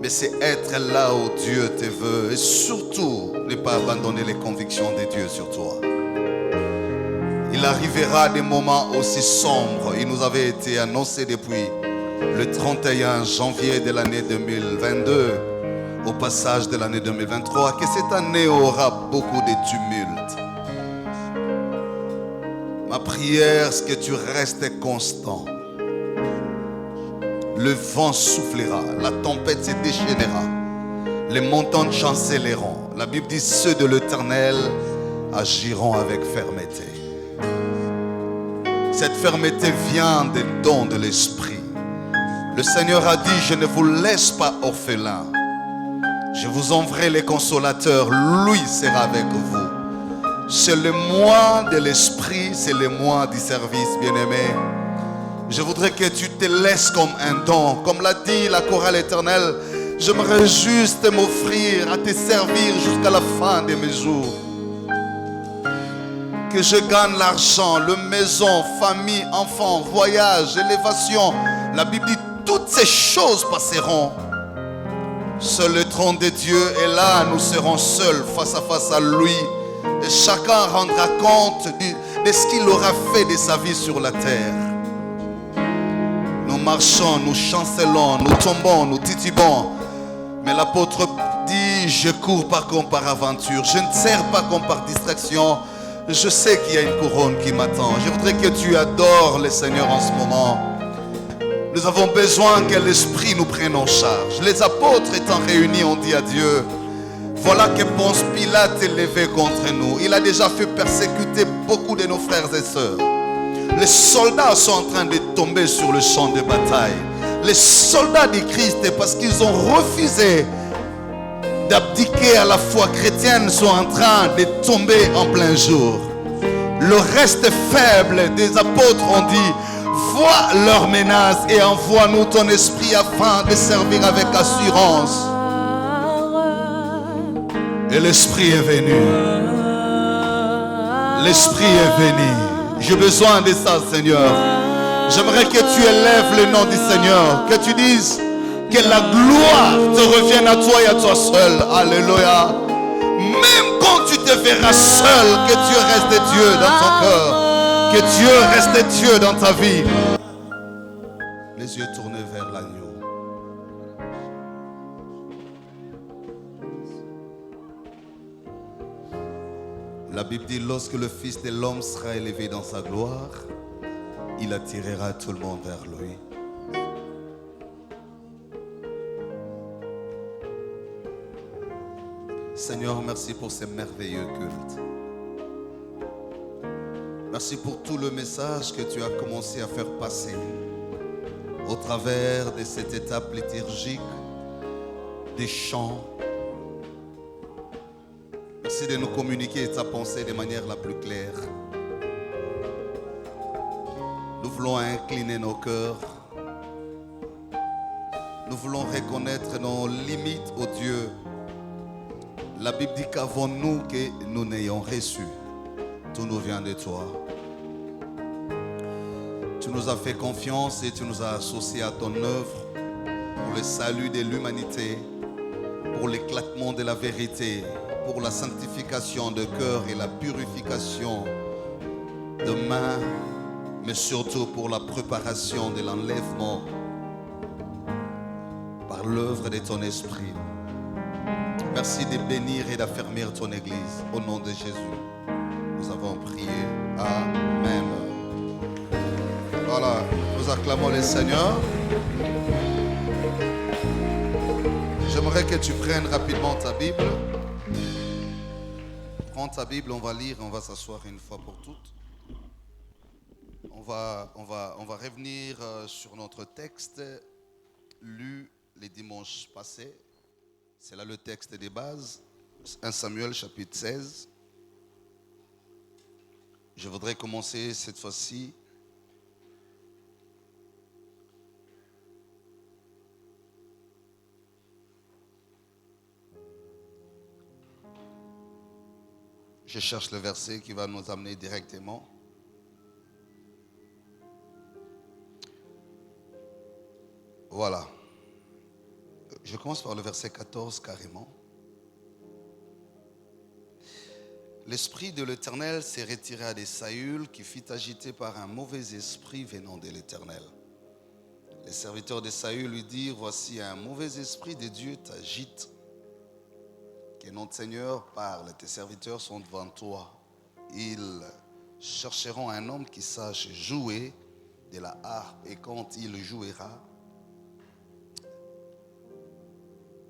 mais c'est être là où Dieu te veut. Et surtout, ne pas abandonner les convictions de Dieu sur toi. Il arrivera des moments aussi sombres. Il nous avait été annoncé depuis le 31 janvier de l'année 2022, au passage de l'année 2023, que cette année aura beaucoup de tumultes. Ma prière, c'est que tu restes constant. Le vent soufflera, la tempête se déchaînera, les montagnes chancelleront. La Bible dit, ceux de l'Éternel agiront avec fermeté. Cette fermeté vient des dons de l'Esprit. Le Seigneur a dit, je ne vous laisse pas orphelins. Je vous enverrai les consolateurs, lui sera avec vous. C'est le mois de l'Esprit, c'est le mois du service, bien-aimé. Je voudrais que tu te laisses comme un don. Comme l'a dit la chorale éternelle, j'aimerais juste m'offrir à te servir jusqu'à la fin de mes jours. Que je gagne l'argent, la maison, famille, enfants, voyage, élévation. La Bible dit, toutes ces choses passeront. Seul le trône de Dieu est là, nous serons seuls face à face à lui. Et chacun rendra compte de ce qu'il aura fait de sa vie sur la terre. Nous marchons, nous chancelons, nous tombons, nous titubons. Mais l'apôtre dit, je cours pas comme par aventure, je ne sers pas comme par distraction. Je sais qu'il y a une couronne qui m'attend. Je voudrais que tu adores le Seigneur en ce moment. Nous avons besoin que l'Esprit nous prenne en charge. Les apôtres étant réunis ont dit à Dieu, voilà que Ponce Pilate est levé contre nous. Il a déjà fait persécuter beaucoup de nos frères et sœurs. Les soldats sont en train de tomber sur le champ de bataille. Les soldats du Christ, parce qu'ils ont refusé d'abdiquer à la foi chrétienne, sont en train de tomber en plein jour. Le reste faible des apôtres ont dit, vois leurs menaces et envoie-nous ton esprit afin de servir avec assurance. Et l'esprit est venu. L'esprit est venu. J'ai besoin de ça, Seigneur. J'aimerais que tu élèves le nom du Seigneur. Que tu dises que la gloire te revienne à toi et à toi seul. Alléluia. Même quand tu te verras seul, que Dieu reste Dieu dans ton cœur. Que Dieu reste Dieu dans ta vie. Les yeux tournés vers l'agneau. La Bible dit, lorsque le Fils de l'homme sera élevé dans sa gloire, il attirera tout le monde vers lui. Seigneur, merci pour ces merveilleux cultes. Merci pour tout le message que tu as commencé à faire passer au travers de cette étape liturgique, des chants. Merci de nous communiquer ta pensée de manière la plus claire. Nous voulons incliner nos cœurs. Nous voulons reconnaître nos limites, ô Dieu. La Bible dit qu'avons-nous que nous n'ayons reçu. Tout nous vient de toi. Tu nous as fait confiance et tu nous as associés à ton œuvre pour le salut de l'humanité, pour l'éclatement de la vérité, pour la sanctification de cœur et la purification de main, mais surtout pour la préparation de l'enlèvement par l'œuvre de ton esprit. Merci de bénir et d'affermir ton Église. Au nom de Jésus, nous avons prié. Amen. Voilà, nous acclamons le Seigneur. J'aimerais que tu prennes rapidement ta Bible. Prends ta Bible, on va lire, on va s'asseoir une fois pour toutes. On va revenir sur notre texte lu les dimanches passés. C'est là le texte des bases, 1 Samuel chapitre 16. Je voudrais commencer cette fois-ci je cherche le verset qui va nous amener directement. Voilà. Je commence par le verset 14 carrément. L'esprit de l'Éternel s'est retiré de Saül, qui fut agité par un mauvais esprit venant de l'Éternel. Les serviteurs de Saül lui dirent, voici un mauvais esprit de Dieu t'agite. Que notre Seigneur parle, tes serviteurs sont devant toi. Ils chercheront un homme qui sache jouer de la harpe, et quand il jouera,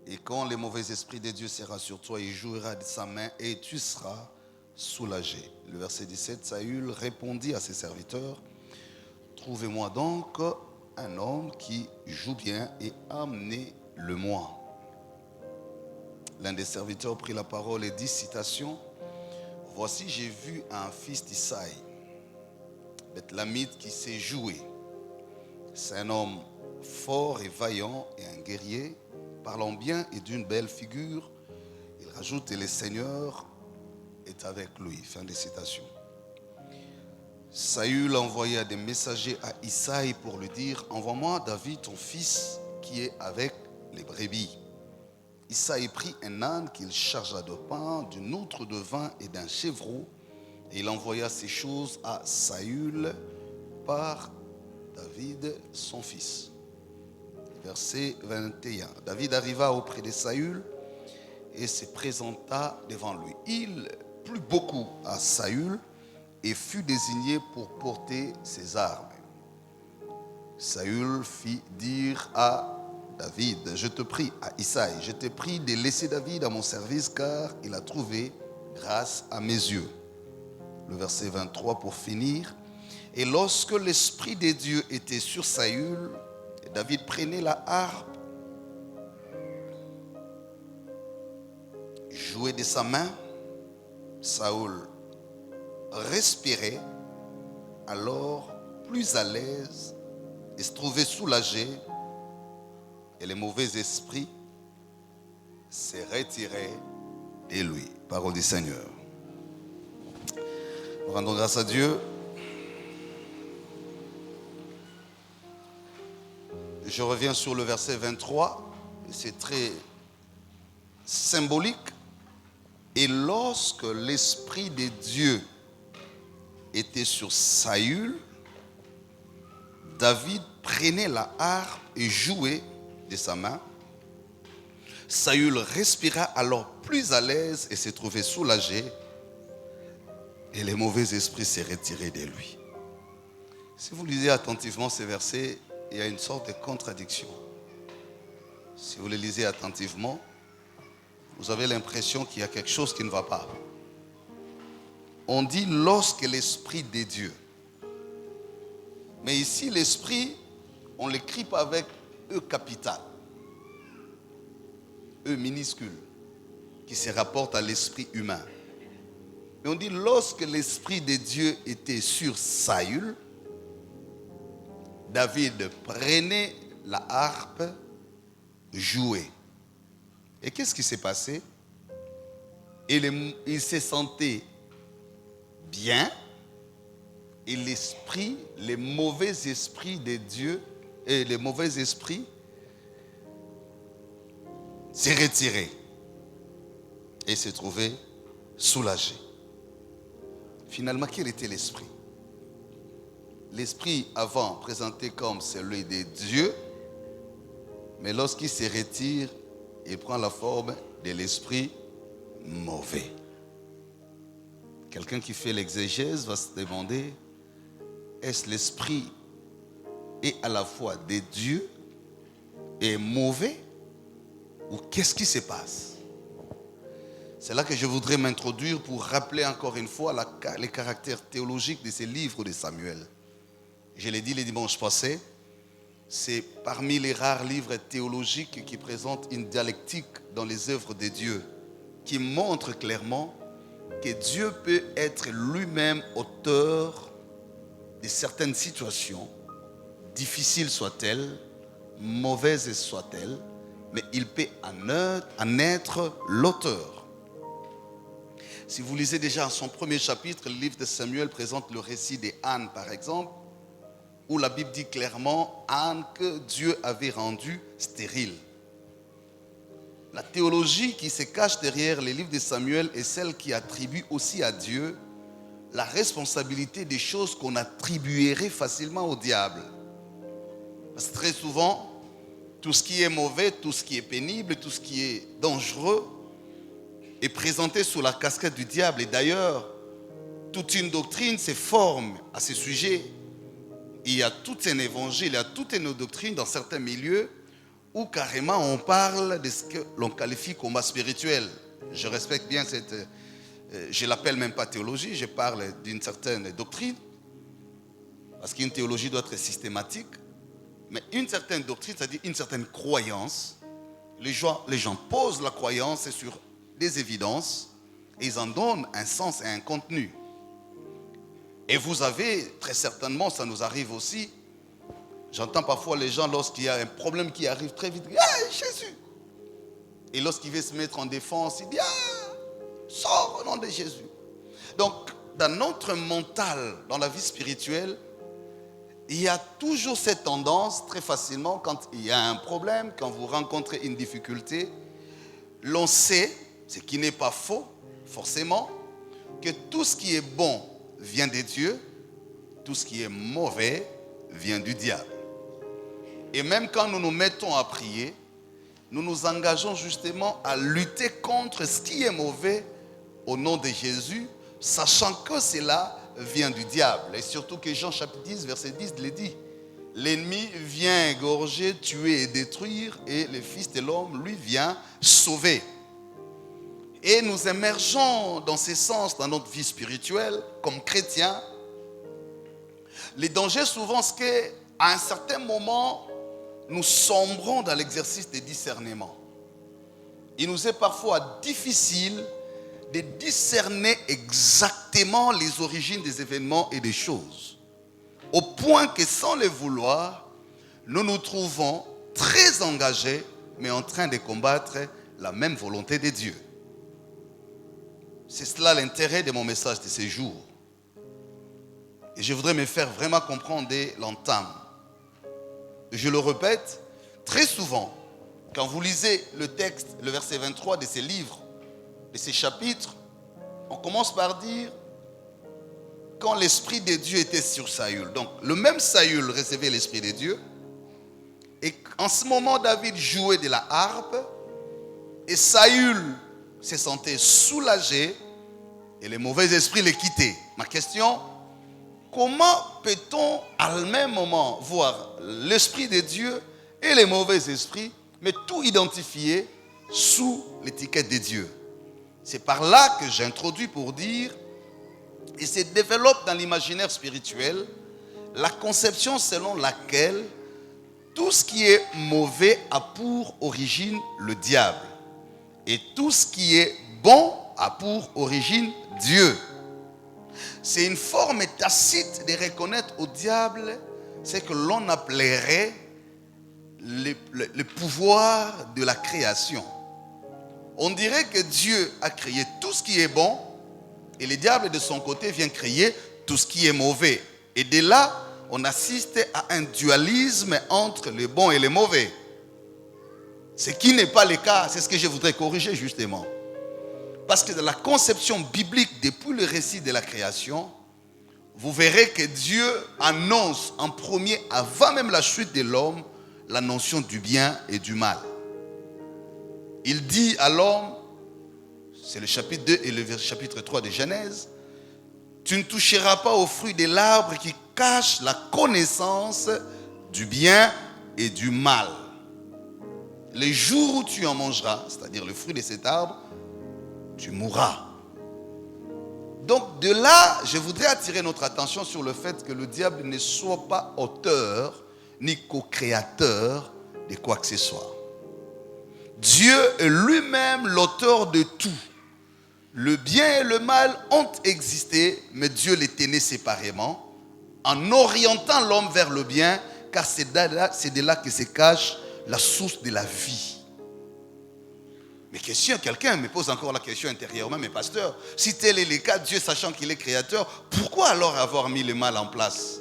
et quand le mauvais esprit de Dieu sera sur toi, il jouera de sa main et tu seras soulagé. Le verset 17, Saül répondit à ses serviteurs, trouvez-moi donc un homme qui joue bien et amenez-le-moi. L'un des serviteurs prit la parole et dit, citation, voici j'ai vu un fils d'Isaï, Bethlamite, qui sait jouer. C'est un homme fort et vaillant et un guerrier, parlant bien et d'une belle figure. Il rajoute, et le Seigneur est avec lui. Fin de citation. Saül envoya des messagers à Isaïe pour lui dire, envoie-moi David ton fils qui est avec les brebis. Isaïe prit un âne qu'il chargea de pain, d'une outre de vin et d'un chevreau, et il envoya ces choses à Saül par David son fils. Verset 21. David arriva auprès de Saül et se présenta devant lui. Il plut beaucoup à Saül et fut désigné pour porter ses armes. Saül fit dire à David, je te prie, à Isaïe, je te prie de laisser David à mon service car il a trouvé grâce à mes yeux. Le verset 23 pour finir. Et lorsque l'Esprit de Dieu était sur Saül, David prenait la harpe, jouait de sa main, Saül respirait, alors plus à l'aise et se trouvait soulagé, et les mauvais esprits se retiraient de lui. Parole du Seigneur. Nous rendons grâce à Dieu. Je reviens sur le verset 23, c'est très symbolique. Et lorsque l'Esprit de Dieu était sur Saül, David prenait la harpe et jouait de sa main. Saül respira alors plus à l'aise et se trouvait soulagé, et les mauvais esprits s'est retirés de lui. Si vous lisez attentivement ces versets, il y a une sorte de contradiction. Si vous les lisez attentivement, vous avez l'impression qu'il y a quelque chose qui ne va pas. On dit lorsque l'Esprit de Dieu. Mais ici, l'Esprit, on ne l'écrit pas avec E capital. E minuscule, qui se rapporte à l'esprit humain. Mais on dit lorsque l'Esprit de Dieu était sur Saül, David prenait la harpe, jouait. Et qu'est-ce qui s'est passé? Il se sentait bien, et l'esprit, les mauvais esprits de Dieu et les mauvais esprits s'est retiré et s'est trouvé soulagé. Finalement, quel était l'esprit? L'esprit avant présenté comme celui de Dieu, mais lorsqu'il se retire, il prend la forme de l'esprit mauvais. Quelqu'un qui fait l'exégèse va se demander, est-ce l'esprit est à la fois de Dieu et mauvais, ou qu'est-ce qui se passe? C'est là que je voudrais m'introduire pour rappeler encore une fois les caractères théologiques de ces livres de Samuel. Je l'ai dit le dimanche passé, c'est parmi les rares livres théologiques qui présentent une dialectique dans les œuvres de Dieu, qui montre clairement que Dieu peut être lui-même auteur de certaines situations, difficiles soient-elles, mauvaises soient-elles, mais il peut en être l'auteur. Si vous lisez déjà son premier chapitre, le livre de Samuel présente le récit d'Anne, par exemple, où la Bible dit clairement Anne que Dieu avait rendue stérile. La théologie qui se cache derrière les livres de Samuel est celle qui attribue aussi à Dieu la responsabilité des choses qu'on attribuerait facilement au diable. Parce que très souvent, tout ce qui est mauvais, tout ce qui est pénible, tout ce qui est dangereux est présenté sous la casquette du diable. Et d'ailleurs, toute une doctrine se forme à ce sujet. Il y a tout un évangile, il y a toute une doctrine dans certains milieux où carrément on parle de ce que l'on qualifie comme combat spirituel. Je respecte bien cette... je ne l'appelle même pas théologie, je parle d'une certaine doctrine. Parce qu'une théologie doit être systématique. Mais une certaine doctrine, c'est-à-dire une certaine croyance. Les gens posent la croyance sur des évidences et ils en donnent un sens et un contenu. Et vous avez, très certainement, ça nous arrive aussi, j'entends parfois les gens, lorsqu'il y a un problème qui arrive très vite, « Hey, Jésus !» Et lorsqu'il veut se mettre en défense, il dit « Ah, sors au nom de Jésus !» Donc, dans notre mental, dans la vie spirituelle, il y a toujours cette tendance, très facilement, quand il y a un problème, quand vous rencontrez une difficulté, l'on sait, ce qui n'est pas faux, forcément, que tout ce qui est bon vient de Dieu, tout ce qui est mauvais vient du diable. Et même quand nous nous mettons à prier, nous nous engageons justement à lutter contre ce qui est mauvais au nom de Jésus, sachant que cela vient du diable. Et surtout que Jean chapitre 10, verset 10 le dit. L'ennemi vient égorger, tuer et détruire, et le Fils de l'homme, lui, vient sauver. Et nous émergeons dans ce sens dans notre vie spirituelle, comme chrétiens. Les dangers souvent, c'est qu'à un certain moment, nous sombrons dans l'exercice de discernement. Il nous est parfois difficile de discerner exactement les origines des événements et des choses. Au point que sans le vouloir, nous nous trouvons très engagés, mais en train de combattre la même volonté de Dieu. C'est cela l'intérêt de mon message de ce jour. Et je voudrais me faire vraiment comprendre dès l'entame. Je le répète, très souvent, quand vous lisez le texte, le verset 23 de ces livres, de ces chapitres, on commence par dire quand l'Esprit de Dieu était sur Saül. Donc, le même Saül recevait l'Esprit de Dieu. Et en ce moment, David jouait de la harpe. Et Saül se sentait soulagé et les mauvais esprits les quittaient. Ma question, comment peut-on à le même moment voir l'Esprit de Dieu et les mauvais esprits, mais tout identifier sous l'étiquette de Dieu? C'est par là que j'introduis pour dire, et se développe dans l'imaginaire spirituel, la conception selon laquelle tout ce qui est mauvais a pour origine le diable. Et tout ce qui est bon a pour origine Dieu. C'est une forme tacite de reconnaître au diable ce que l'on appellerait le pouvoir de la création. On dirait que Dieu a créé tout ce qui est bon et le diable de son côté vient créer tout ce qui est mauvais. Et de là, on assiste à un dualisme entre le bon et le mauvais. Ce qui n'est pas le cas, c'est ce que je voudrais corriger justement. Parce que dans la conception biblique depuis le récit de la création, vous verrez que Dieu annonce en premier, avant même la chute de l'homme, la notion du bien et du mal. Il dit à l'homme, c'est le chapitre 2 et le chapitre 3 de Genèse, tu ne toucheras pas au fruit de l'arbre qui cache la connaissance du bien et du mal. Les jours où tu en mangeras, c'est-à-dire le fruit de cet arbre, tu mourras. Donc de là, je voudrais attirer notre attention sur le fait que le diable ne soit pas auteur ni co-créateur de quoi que ce soit. Dieu est lui-même l'auteur de tout. Le bien et le mal ont existé, mais Dieu les tenait séparément, en orientant l'homme vers le bien, car c'est de là que se cache la source de la vie. Mais quelqu'un me pose encore la question intérieurement, mais pasteur, si tel est le cas, Dieu sachant qu'il est créateur, pourquoi alors avoir mis le mal en place?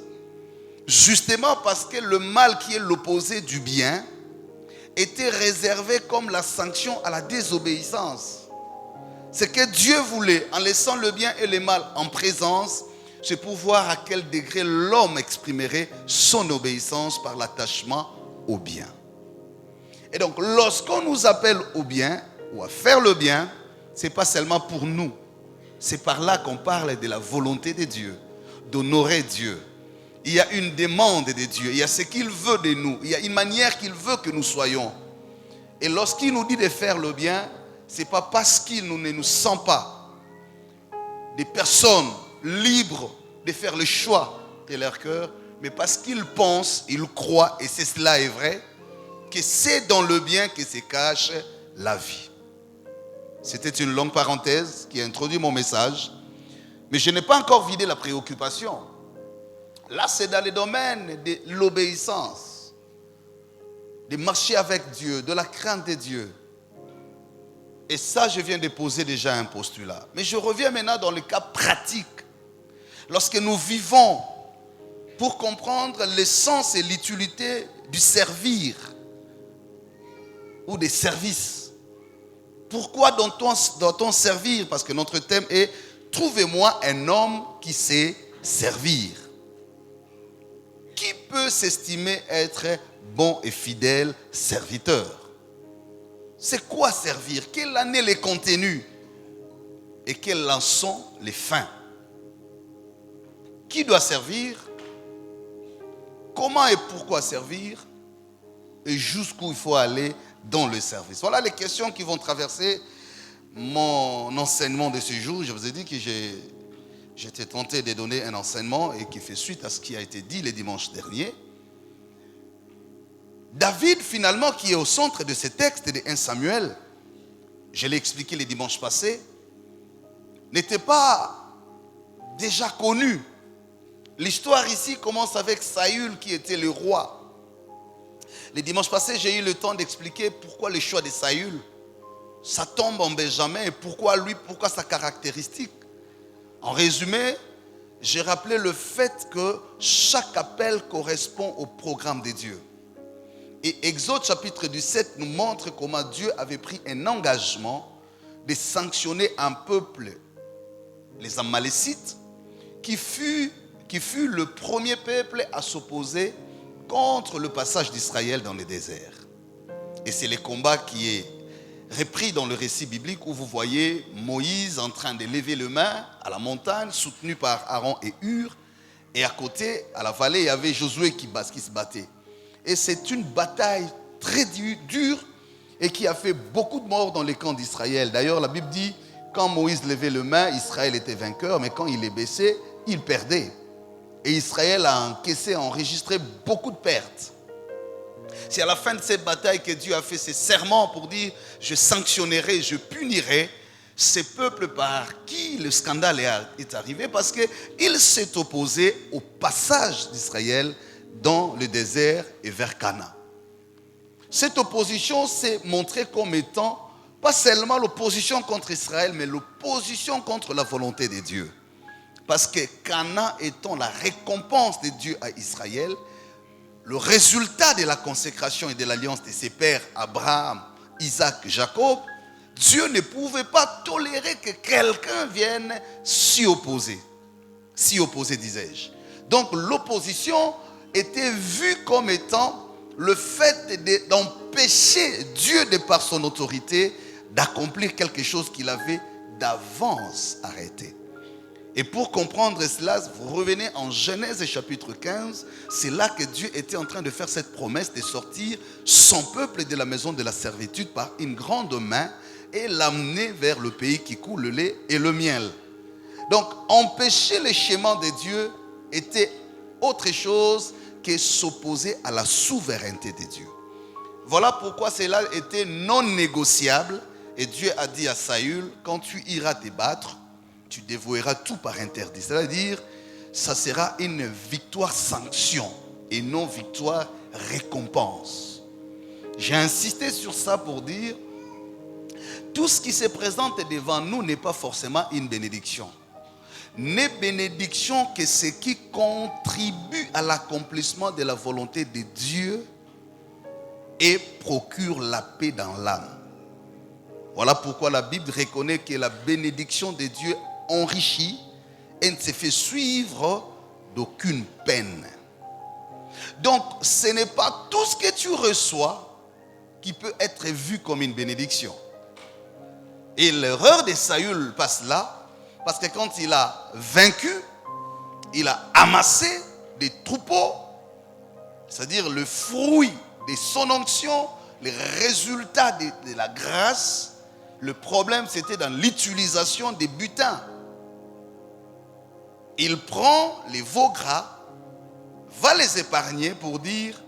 Justement parce que le mal qui est l'opposé du bien était réservé comme la sanction à la désobéissance. Ce que Dieu voulait, en laissant le bien et le mal en présence, c'est pour voir à quel degré l'homme exprimerait son obéissance par l'attachement au bien. Et donc, lorsqu'on nous appelle au bien, ou à faire le bien, ce n'est pas seulement pour nous. C'est par là qu'on parle de la volonté de Dieu, d'honorer Dieu. Il y a une demande de Dieu, il y a ce qu'il veut de nous, il y a une manière qu'il veut que nous soyons. Et lorsqu'il nous dit de faire le bien, ce n'est pas parce qu'il ne nous sent pas des personnes libres de faire le choix de leur cœur, mais parce qu'ils pensent, ils croient, et c'est cela est vrai, que c'est dans le bien que se cache la vie. C'était une longue parenthèse qui a introduit mon message, mais je n'ai pas encore vidé la préoccupation. Là, c'est dans le domaine de l'obéissance, de marcher avec Dieu, de la crainte de Dieu. Et ça, je viens de poser déjà un postulat. Mais je reviens maintenant dans le cas pratique. Lorsque nous vivons pour comprendre l'essence et l'utilité du servir ou des services. Pourquoi doit-on servir? Parce que notre thème est « Trouvez-moi un homme qui sait servir ». Qui peut s'estimer être bon et fidèle serviteur? C'est quoi servir? Quel en est le contenu? Et quelles en sont les fins? Qui doit servir? Comment et pourquoi servir? Et jusqu'où il faut aller dans le service? Voilà les questions qui vont traverser mon enseignement de ce jour. Je vous ai dit que j'étais tenté de donner un enseignement et qui fait suite à ce qui a été dit le dimanche dernier. David, finalement, qui est au centre de ce texte de 1 Samuel, je l'ai expliqué le dimanche passé, n'était pas déjà connu. L'histoire ici commence avec Saül qui était le roi. Le dimanche passé, j'ai eu le temps d'expliquer pourquoi le choix de Saül. Ça tombe en Benjamin et pourquoi lui, pourquoi sa caractéristique. En résumé, j'ai rappelé le fait que chaque appel correspond au programme de Dieu. Et Exode chapitre 17 nous montre comment Dieu avait pris un engagement de sanctionner un peuple, les Amalécites, qui fut le premier peuple à s'opposer contre le passage d'Israël dans le désert. Et c'est le combat qui est repris dans le récit biblique où vous voyez Moïse en train de lever les mains à la montagne, soutenu par Aaron et Hur. Et à côté, à la vallée, il y avait Josué qui se battait. Et c'est une bataille très dure et qui a fait beaucoup de morts dans les camps d'Israël. D'ailleurs, la Bible dit, quand Moïse levait les mains, Israël était vainqueur, mais quand il les baissait, il perdait. Et Israël a enregistré beaucoup de pertes. C'est à la fin de cette bataille que Dieu a fait ses serments pour dire « Je sanctionnerai, je punirai ces peuples par qui le scandale est arrivé parce qu'il s'est opposé au passage d'Israël dans le désert et vers Canaan. » Cette opposition s'est montrée comme étant pas seulement l'opposition contre Israël, mais l'opposition contre la volonté de Dieu. Parce que Canaan étant la récompense de Dieu à Israël, le résultat de la consécration et de l'alliance de ses pères, Abraham, Isaac, Jacob, Dieu ne pouvait pas tolérer que quelqu'un vienne s'y opposer. S'y opposer, disais-je. Donc l'opposition était vue comme étant le fait d'empêcher Dieu, de par son autorité, d'accomplir quelque chose qu'il avait d'avance arrêté. Et pour comprendre cela, vous revenez en Genèse chapitre 15. C'est là que Dieu était en train de faire cette promesse de sortir son peuple de la maison de la servitude par une grande main et l'amener vers le pays qui coule le lait et le miel. Donc, empêcher les schémas de Dieu était autre chose que s'opposer à la souveraineté de Dieu. Voilà pourquoi cela était non négociable. Et Dieu a dit à Saül, quand tu iras te battre, tu dévoueras tout par interdit. C'est-à-dire, ça sera une victoire sanction et non victoire récompense. J'ai insisté sur ça pour dire, tout ce qui se présente devant nous n'est pas forcément une bénédiction. N'est bénédiction que ce qui contribue à l'accomplissement de la volonté de Dieu et procure la paix dans l'âme. Voilà pourquoi la Bible reconnaît que la bénédiction de Dieu enrichit et ne se fait suivre d'aucune peine. Donc, ce n'est pas tout ce que tu reçois qui peut être vu comme une bénédiction. Et l'erreur de Saül passe là, parce que quand il a vaincu, il a amassé des troupeaux, c'est-à-dire le fruit de son onction, les résultats de la grâce. Le problème, c'était dans l'utilisation des butins. Il prend les veaux gras, va les épargner pour dire,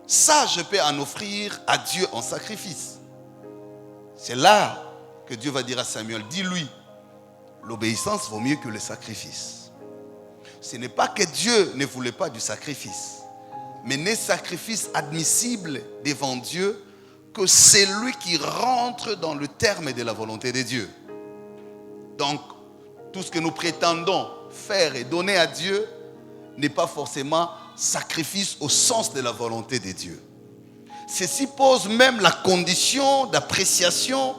ça je peux en offrir à Dieu en sacrifice. C'est là que Dieu va dire à Samuel, dis-lui, l'obéissance vaut mieux que le sacrifice. Ce n'est pas que Dieu ne voulait pas du sacrifice, mais n'est sacrifice admissible devant Dieu que c'est lui qui rentre dans le terme de la volonté de Dieu. Donc, tout ce que nous prétendons faire et donner à Dieu n'est pas forcément sacrifice au sens de la volonté de Dieu. Ceci pose même la condition d'appréciation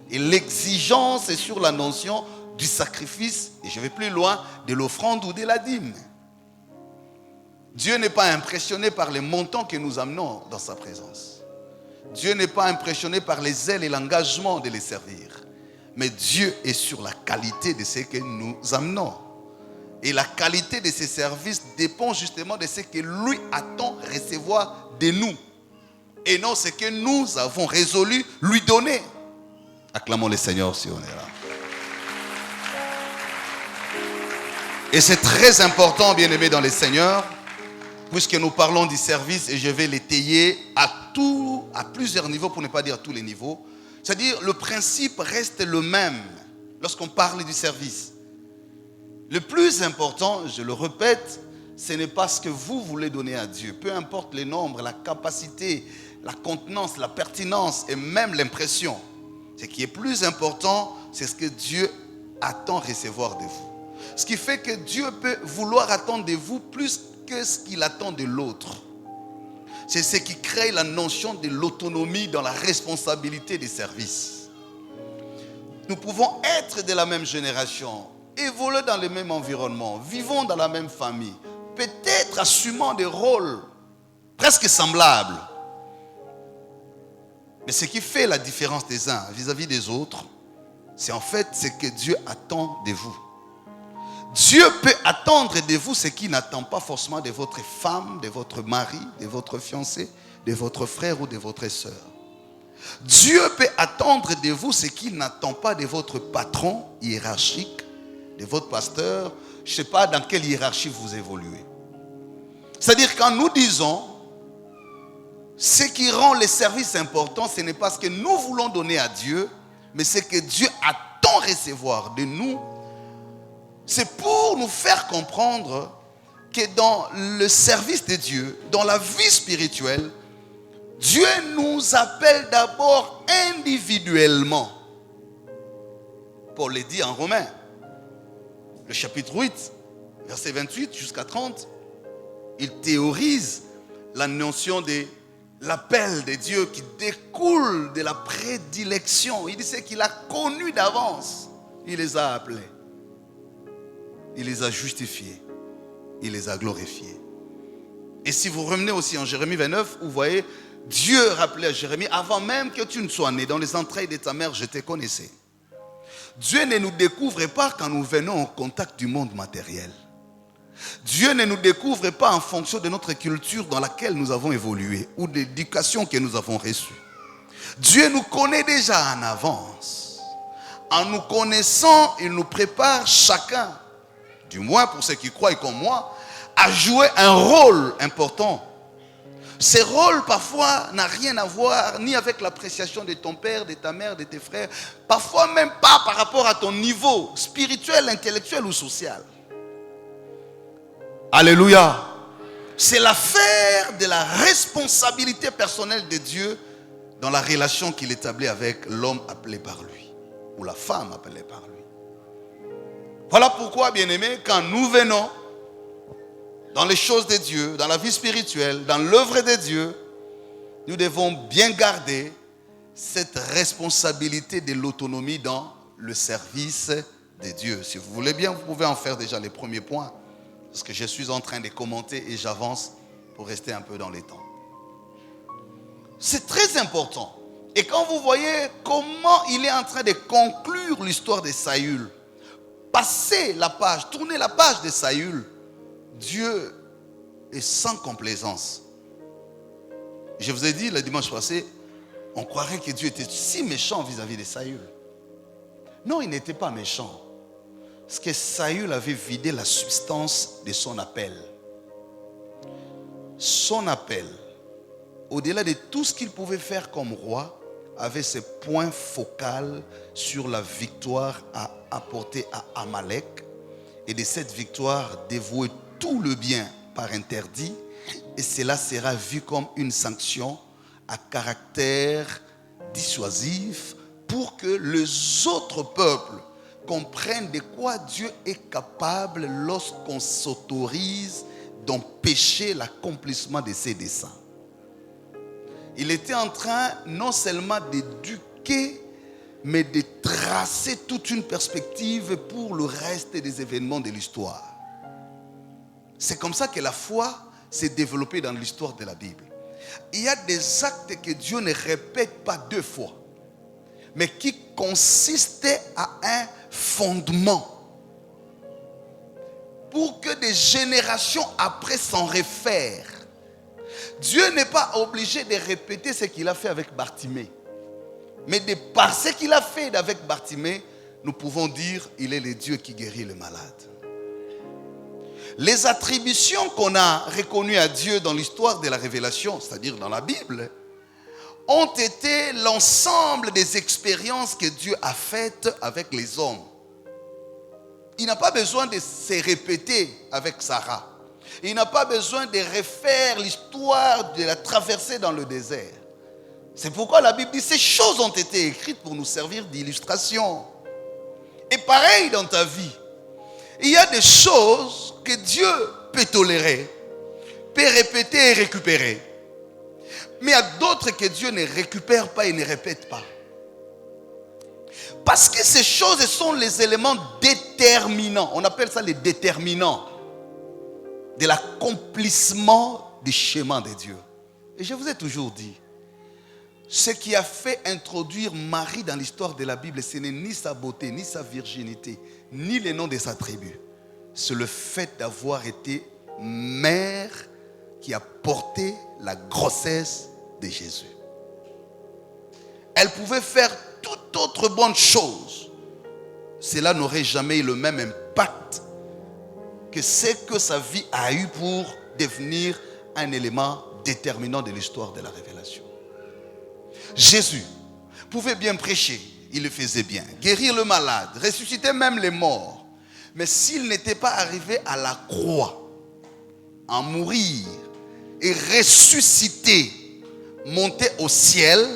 et l'exigence sur la notion du sacrifice, et je vais plus loin, de l'offrande ou de la dîme. Dieu n'est pas impressionné par les montants que nous amenons dans sa présence. Dieu n'est pas impressionné par les zèles et l'engagement de les servir. Mais Dieu est sur la qualité de ce que nous amenons. Et la qualité de ces services dépend justement de ce que lui attend recevoir de nous. Et non ce que nous avons résolu lui donner. Acclamons le Seigneur si on est là. Et c'est très important, bien-aimés dans le Seigneur, puisque nous parlons du service, et je vais l'étayer à plusieurs niveaux, pour ne pas dire à tous les niveaux. C'est-à-dire, le principe reste le même lorsqu'on parle du service. Le plus important, je le répète, ce n'est pas ce que vous voulez donner à Dieu. Peu importe les nombres, la capacité, la contenance, la pertinence et même l'impression. Ce qui est plus important, c'est ce que Dieu attend recevoir de vous. Ce qui fait que Dieu peut vouloir attendre de vous plus que ce qu'il attend de l'autre. C'est ce qui crée la notion de l'autonomie dans la responsabilité des services. Nous pouvons être de la même génération, évoluer dans le même environnement, vivons dans la même famille, peut-être assumant des rôles presque semblables. Mais ce qui fait la différence des uns vis-à-vis des autres, c'est en fait ce que Dieu attend de vous. Dieu peut attendre de vous ce qu'il n'attend pas forcément de votre femme, de votre mari, de votre fiancé, de votre frère ou de votre sœur. Dieu peut attendre de vous ce qu'il n'attend pas de votre patron hiérarchique, de votre pasteur. Je ne sais pas dans quelle hiérarchie vous évoluez. C'est-à-dire quand nous disons ce qui rend les services importants, ce n'est pas ce que nous voulons donner à Dieu, mais ce que Dieu attend recevoir de nous. C'est pour nous faire comprendre que dans le service de Dieu, dans la vie spirituelle, Dieu nous appelle d'abord individuellement. Paul le dit en Romains, le chapitre 8, verset 28 jusqu'à 30, il théorise la notion de l'appel de Dieu qui découle de la prédilection. Il dit c'est qu'il a connu d'avance, il les a appelés. Il les a justifiés. Il les a glorifiés. Et si vous revenez aussi en Jérémie 29, vous voyez, Dieu rappelait à Jérémie, avant même que tu ne sois né, dans les entrailles de ta mère, je te connaissais. Dieu ne nous découvre pas quand nous venons en contact du monde matériel. Dieu ne nous découvre pas en fonction de notre culture dans laquelle nous avons évolué ou de l'éducation que nous avons reçue. Dieu nous connaît déjà en avance. En nous connaissant, il nous prépare chacun, du moins pour ceux qui croient comme moi, à jouer un rôle important. Ce rôle parfois n'a rien à voir ni avec l'appréciation de ton père, de ta mère, de tes frères, parfois même pas par rapport à ton niveau spirituel, intellectuel ou social. Alléluia. C'est l'affaire de la responsabilité personnelle de Dieu dans la relation qu'il établit avec l'homme appelé par lui ou la femme appelée par lui. Voilà pourquoi, bien-aimés, quand nous venons dans les choses de Dieu, dans la vie spirituelle, dans l'œuvre de Dieu, nous devons bien garder cette responsabilité de l'autonomie dans le service de Dieu. Si vous voulez bien, vous pouvez en faire déjà les premiers points, parce que je suis en train de commenter et j'avance pour rester un peu dans les temps. C'est très important. Et quand vous voyez comment il est en train de conclure l'histoire de Saül, passer la page, tourner la page de Saül, Dieu est sans complaisance. Je vous ai dit le dimanche passé, on croirait que Dieu était si méchant vis-à-vis de Saül. Non, il n'était pas méchant. Parce que Saül avait vidé la substance de son appel. Son appel, au-delà de tout ce qu'il pouvait faire comme roi, avait ce point focal sur la victoire à apporter à Amalek. Et de cette victoire, dévouer tout le bien par interdit. Et cela sera vu comme une sanction à caractère dissuasif pour que les autres peuples comprennent de quoi Dieu est capable lorsqu'on s'autorise d'empêcher l'accomplissement de ses desseins. Il était en train non seulement d'éduquer, mais de tracer toute une perspective pour le reste des événements de l'histoire. C'est comme ça que la foi s'est développée dans l'histoire de la Bible. Il y a des actes que Dieu ne répète pas deux fois, mais qui consistaient à un fondement pour que des générations après s'en réfèrent. Dieu n'est pas obligé de répéter ce qu'il a fait avec Bartimée, mais de par ce qu'il a fait avec Bartimée, nous pouvons dire il est le Dieu qui guérit les malades. Les attributions qu'on a reconnues à Dieu dans l'histoire de la révélation, c'est-à-dire dans la Bible, ont été l'ensemble des expériences que Dieu a faites avec les hommes. Il n'a pas besoin de se répéter avec Sarah. Il n'a pas besoin de refaire l'histoire de la traversée dans le désert. C'est pourquoi la Bible dit ces choses ont été écrites pour nous servir d'illustration. Et pareil dans ta vie. Il y a des choses que Dieu peut tolérer, peut répéter et récupérer. Mais il y a d'autres que Dieu ne récupère pas et ne répète pas. Parce que ces choses sont les éléments déterminants. On appelle ça les déterminants de l'accomplissement du schéma de Dieu. Et je vous ai toujours dit, ce qui a fait introduire Marie dans l'histoire de la Bible, ce n'est ni sa beauté, ni sa virginité, ni les noms de sa tribu. C'est le fait d'avoir été mère qui a porté la grossesse de Jésus. Elle pouvait faire toute autre bonne chose. Cela n'aurait jamais eu le même impact que ce que sa vie a eu pour devenir un élément déterminant de l'histoire de la révélation. Jésus pouvait bien prêcher, il le faisait bien, guérir le malade, ressusciter même les morts. Mais s'il n'était pas arrivé à la croix, à mourir et ressusciter, monter au ciel,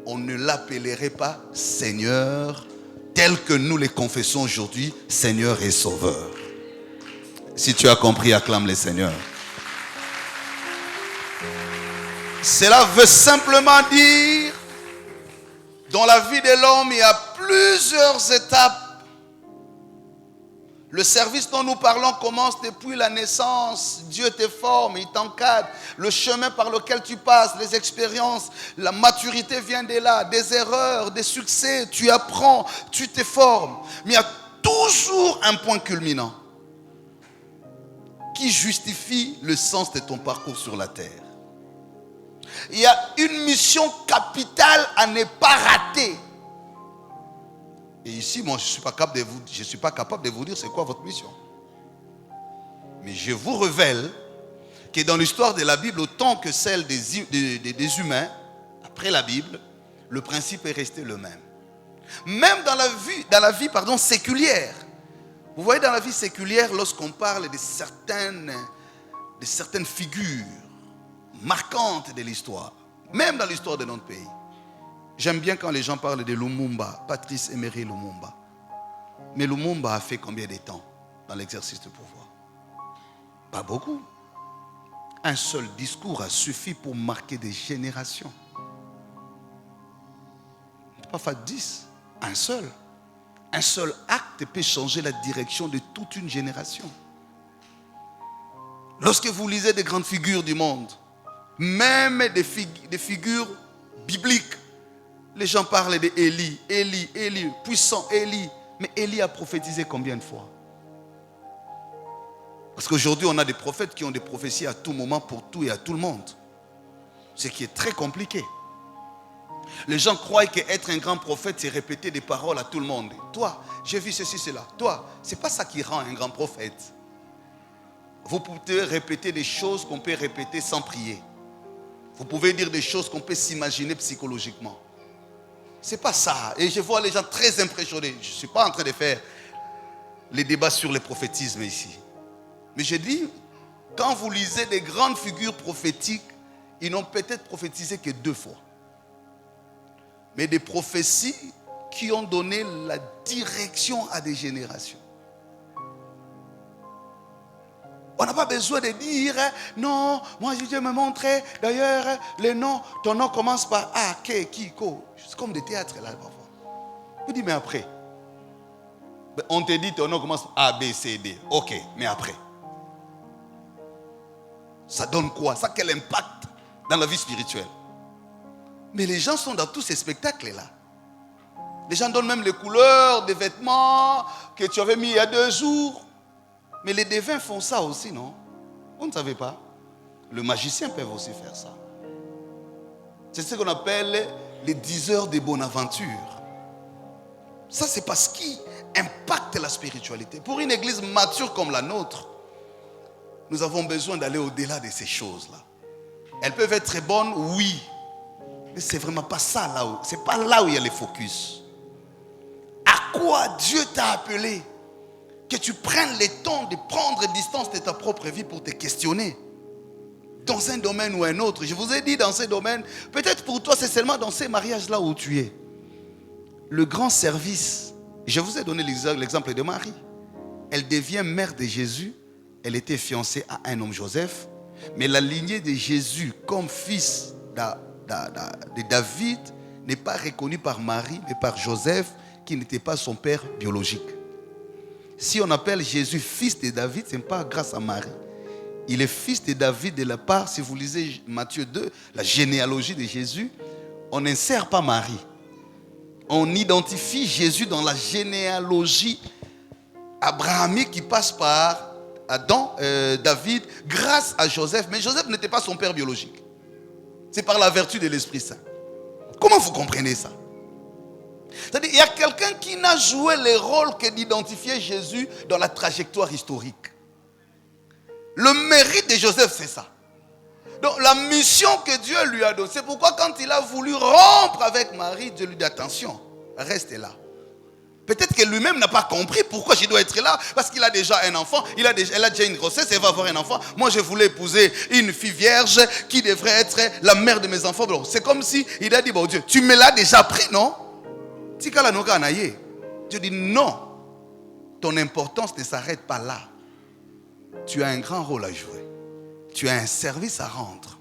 on ne l'appellerait pas Seigneur tel que nous les confessons aujourd'hui, Seigneur et Sauveur. Si tu as compris, acclame le Seigneur. Cela veut simplement dire, dans la vie de l'homme, il y a plusieurs étapes. Le service dont nous parlons commence depuis la naissance. Dieu te forme, il t'encadre. Le chemin par lequel tu passes, les expériences, la maturité vient de là. Des erreurs, des succès, tu apprends, tu te formes. Mais il y a toujours un point culminant qui justifie le sens de ton parcours sur la terre. Il y a une mission capitale à ne pas rater. Et ici, moi, je ne suis pas capable de vous dire c'est quoi votre mission. Mais je vous révèle que dans l'histoire de la Bible, autant que celle des humains, après la Bible, le principe est resté le même. Même dans la vie séculière. Vous voyez, dans la vie séculière, lorsqu'on parle de certaines figures marquantes de l'histoire, même dans l'histoire de notre pays. J'aime bien quand les gens parlent de Lumumba, Patrice Emery Lumumba. Mais Lumumba a fait combien de temps dans l'exercice du pouvoir? Pas beaucoup. Un seul discours a suffi pour marquer des générations. Parfois 10, un seul. Un seul acte peut changer la direction de toute une génération. Lorsque vous lisez des grandes figures du monde, même des figures bibliques, les gens parlent d'Élie, Élie, puissant Élie. Mais Élie a prophétisé combien de fois? Parce qu'aujourd'hui, on a des prophètes qui ont des prophéties à tout moment, pour tout et à tout le monde. Ce qui est très compliqué. Les gens croient qu'être un grand prophète, c'est répéter des paroles à tout le monde. Toi, j'ai vu ceci, cela. Toi, ce n'est pas ça qui rend un grand prophète. Vous pouvez répéter des choses qu'on peut répéter sans prier. Vous pouvez dire des choses qu'on peut s'imaginer psychologiquement. Ce n'est pas ça. Et je vois les gens très impressionnés. Je ne suis pas en train de faire les débats sur le prophétisme ici. Mais je dis, quand vous lisez des grandes figures prophétiques, ils n'ont peut-être prophétisé que 2 fois. Mais des prophéties qui ont donné la direction à des générations. On n'a pas besoin de dire, non, moi Dieu me montrait, d'ailleurs, le nom, ton nom commence par A, K, Ki, Ko. C'est comme des théâtres là, parfois. Vous dites, mais après, on te dit, ton nom commence par A, B, C, D. Ok, mais après. Ça donne quoi? Ça a quel impact dans la vie spirituelle? Mais les gens sont dans tous ces spectacles-là. Les gens donnent même les couleurs des vêtements que tu avais mis il y a 2 jours. Mais les devins font ça aussi, non? Vous ne savez pas? Le magicien peut aussi faire ça. C'est ce qu'on appelle les diseurs de bonne aventure. Ça, c'est parce qu'il impacte la spiritualité. Pour une église mature comme la nôtre, nous avons besoin d'aller au-delà de ces choses-là. Elles peuvent être très bonnes, oui. Mais c'est vraiment pas ça là où. C'est pas là où il y a le focus. À quoi Dieu t'a appelé? Que tu prennes le temps de prendre distance de ta propre vie pour te questionner. Dans un domaine ou un autre. Je vous ai dit dans ces domaines, peut-être pour toi c'est seulement dans ces mariages-là où tu es. Le grand service, je vous ai donné l'exemple de Marie. Elle devient mère de Jésus. Elle était fiancée à un homme Joseph. Mais la lignée de Jésus comme fils de David n'est pas reconnue par Marie, mais par Joseph, qui n'était pas son père biologique. Si on appelle Jésus fils de David, ce n'est pas grâce à Marie. Il est fils de David de la part, si vous lisez Matthieu 2, la généalogie de Jésus, on n'insère pas Marie. On identifie Jésus dans la généalogie abrahamique qui passe par Adam, David, grâce à Joseph. Mais Joseph n'était pas son père biologique. C'est par la vertu de l'Esprit Saint. Comment vous comprenez ça? C'est-à-dire, il y a quelqu'un qui n'a joué le rôle que d'identifier Jésus dans la trajectoire historique. Le mérite de Joseph, c'est ça. Donc, la mission que Dieu lui a donnée, c'est pourquoi quand il a voulu rompre avec Marie, Dieu lui dit, attention, reste là. Peut-être que lui-même n'a pas compris pourquoi je dois être là, parce qu'il a déjà un enfant, elle a déjà une grossesse, elle va avoir un enfant. Moi, je voulais épouser une fille vierge qui devrait être la mère de mes enfants. Bon, c'est comme si il a dit, bon Dieu, tu me l'as déjà pris, non? Dieu dit non, ton importance ne s'arrête pas là. Tu as un grand rôle à jouer. Tu as un service à rendre.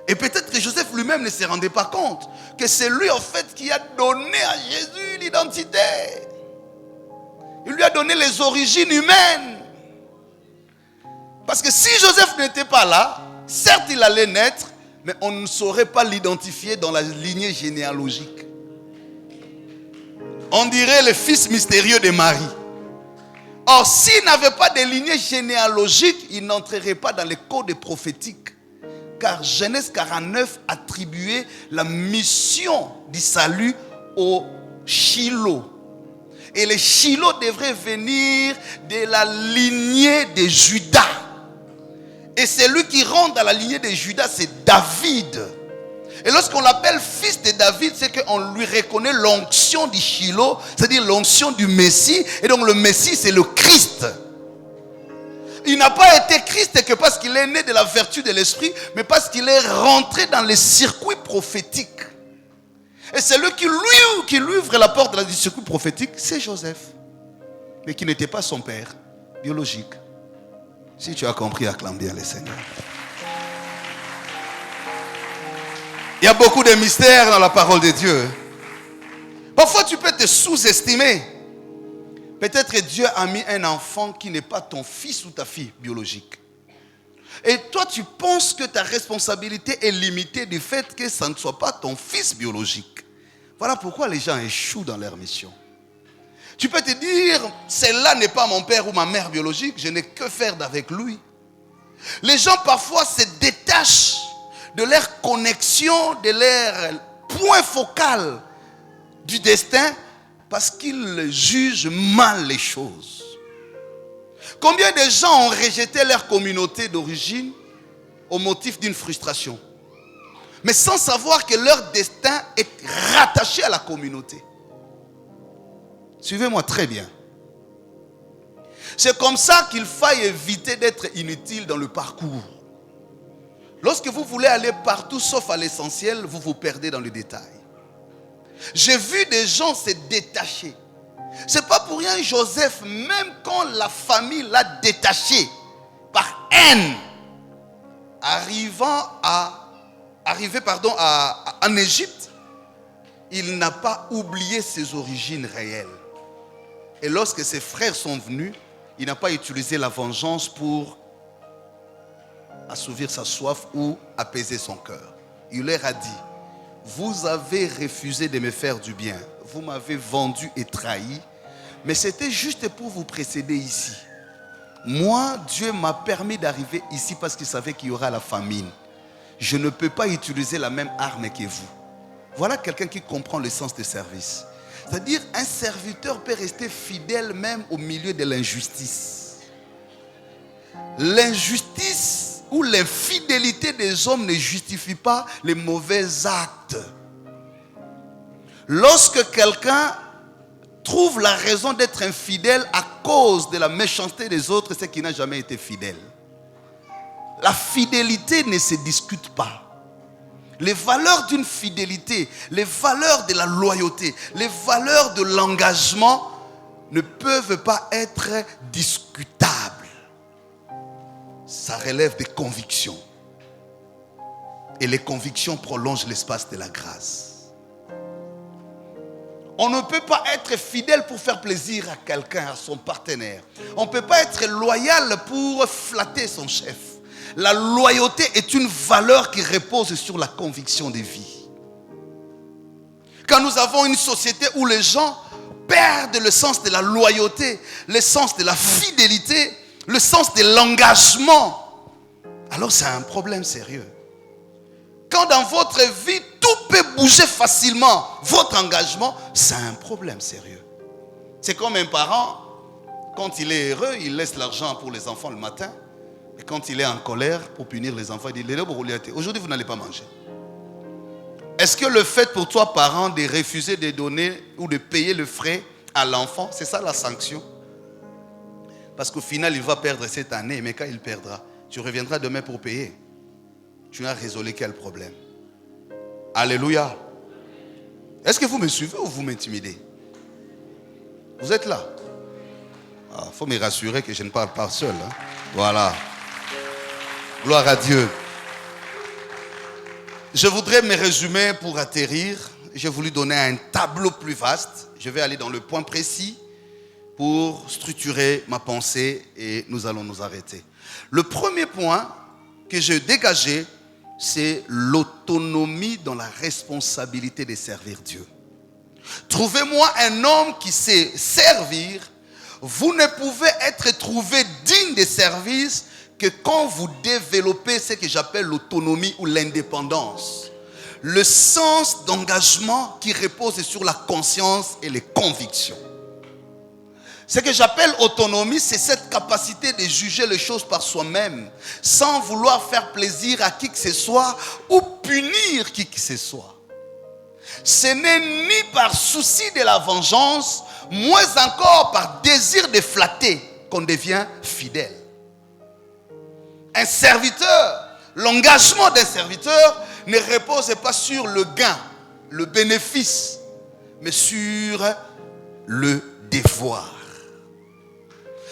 Et peut-être que Joseph lui-même ne se rendait pas compte que c'est lui en fait qui a donné à Jésus l'identité. Il lui a donné les origines humaines. Parce que si Joseph n'était pas là, certes il allait naître, mais on ne saurait pas l'identifier dans la lignée généalogique. On dirait le fils mystérieux de Marie. Or, s'il n'avait pas de lignée généalogique, il n'entrerait pas dans les codes prophétiques. Car Genèse 49 attribuait la mission du salut au Shiloh. Et le Shiloh devrait venir de la lignée de Judas. Et celui qui rentre dans la lignée de Judas, c'est David. Et lorsqu'on l'appelle fils de David, c'est qu'on lui reconnaît l'onction du Shiloh, c'est-à-dire l'onction du Messie. Et donc le Messie, c'est le Christ. Il n'a pas été Christ que parce qu'il est né de la vertu de l'Esprit, mais parce qu'il est rentré dans les circuits prophétiques. Et celui qui lui ouvre la porte du circuit prophétique, c'est Joseph. Mais qui n'était pas son père biologique. Si tu as compris, acclame bien le Seigneur. Il y a beaucoup de mystères dans la parole de Dieu. Parfois, tu peux te sous-estimer. Peut-être Dieu a mis un enfant qui n'est pas ton fils ou ta fille biologique. Et toi, tu penses que ta responsabilité est limitée du fait que ça ne soit pas ton fils biologique. Voilà pourquoi les gens échouent dans leur mission. Tu peux te dire, celle-là n'est pas mon père ou ma mère biologique, je n'ai que faire d'avec lui. Les gens parfois se détachent de leur connexion, de leur point focal du destin parce qu'ils jugent mal les choses. Combien de gens ont rejeté leur communauté d'origine au motif d'une frustration, mais sans savoir que leur destin est rattaché à la communauté. Suivez-moi très bien. C'est comme ça qu'il faille éviter d'être inutile dans le parcours. Lorsque vous voulez aller partout sauf à l'essentiel, vous vous perdez dans le détail. J'ai vu des gens se détacher. C'est pas pour rien Joseph, même quand la famille l'a détaché par haine, en Égypte, il n'a pas oublié ses origines réelles. Et lorsque ses frères sont venus, il n'a pas utilisé la vengeance pour assouvir sa soif ou apaiser son cœur. Il leur a dit, vous avez refusé de me faire du bien. Vous m'avez vendu et trahi. Mais c'était juste pour vous précéder ici. Moi, Dieu m'a permis d'arriver ici parce qu'il savait qu'il y aura la famine. Je ne peux pas utiliser la même arme que vous. Voilà quelqu'un qui comprend le sens du service. C'est-à-dire, un serviteur peut rester fidèle même au milieu de l'injustice. L'injustice ou l'infidélité des hommes ne justifie pas les mauvais actes. Lorsque quelqu'un trouve la raison d'être infidèle à cause de la méchanceté des autres, c'est qu'il n'a jamais été fidèle. La fidélité ne se discute pas. Les valeurs d'une fidélité, les valeurs de la loyauté, les valeurs de l'engagement ne peuvent pas être discutables. Ça relève des convictions. Et les convictions prolongent l'espace de la grâce. On ne peut pas être fidèle pour faire plaisir à quelqu'un, à son partenaire. On ne peut pas être loyal pour flatter son chef. La loyauté est une valeur qui repose sur la conviction de vie. Quand nous avons une société où les gens perdent le sens de la loyauté, le sens de la fidélité, le sens de l'engagement, alors c'est un problème sérieux. Quand dans votre vie, tout peut bouger facilement, votre engagement, c'est un problème sérieux. C'est comme un parent, quand il est heureux, il laisse l'argent pour les enfants le matin. Et quand il est en colère pour punir les enfants, il dit, aujourd'hui vous n'allez pas manger. Est-ce que le fait pour toi, parent, de refuser de donner ou de payer le frais à l'enfant, c'est ça la sanction? Parce qu'au final, il va perdre cette année, mais quand il perdra, tu reviendras demain pour payer. Tu as résolu quel problème? Alléluia. Est-ce que vous me suivez ou vous m'intimidez? Vous êtes là? Il faut me rassurer que je ne parle pas seul. Hein? Voilà. Gloire à Dieu. Je voudrais me résumer pour atterrir. J'ai voulu donner un tableau plus vaste. Je vais aller dans le point précis pour structurer ma pensée et nous allons nous arrêter. Le premier point que j'ai dégagé, c'est l'autonomie dans la responsabilité de servir Dieu. Trouvez-moi un homme qui sait servir. Vous ne pouvez être trouvé digne de service que quand vous développez ce que j'appelle l'autonomie ou l'indépendance. Le sens d'engagement qui repose sur la conscience et les convictions. Ce que j'appelle autonomie, c'est cette capacité de juger les choses par soi-même, sans vouloir faire plaisir à qui que ce soit ou punir qui que ce soit. Ce n'est ni par souci de la vengeance, moins encore par désir de flatter qu'on devient fidèle. Un serviteur, l'engagement d'un serviteur ne repose pas sur le gain, le bénéfice, mais sur le devoir.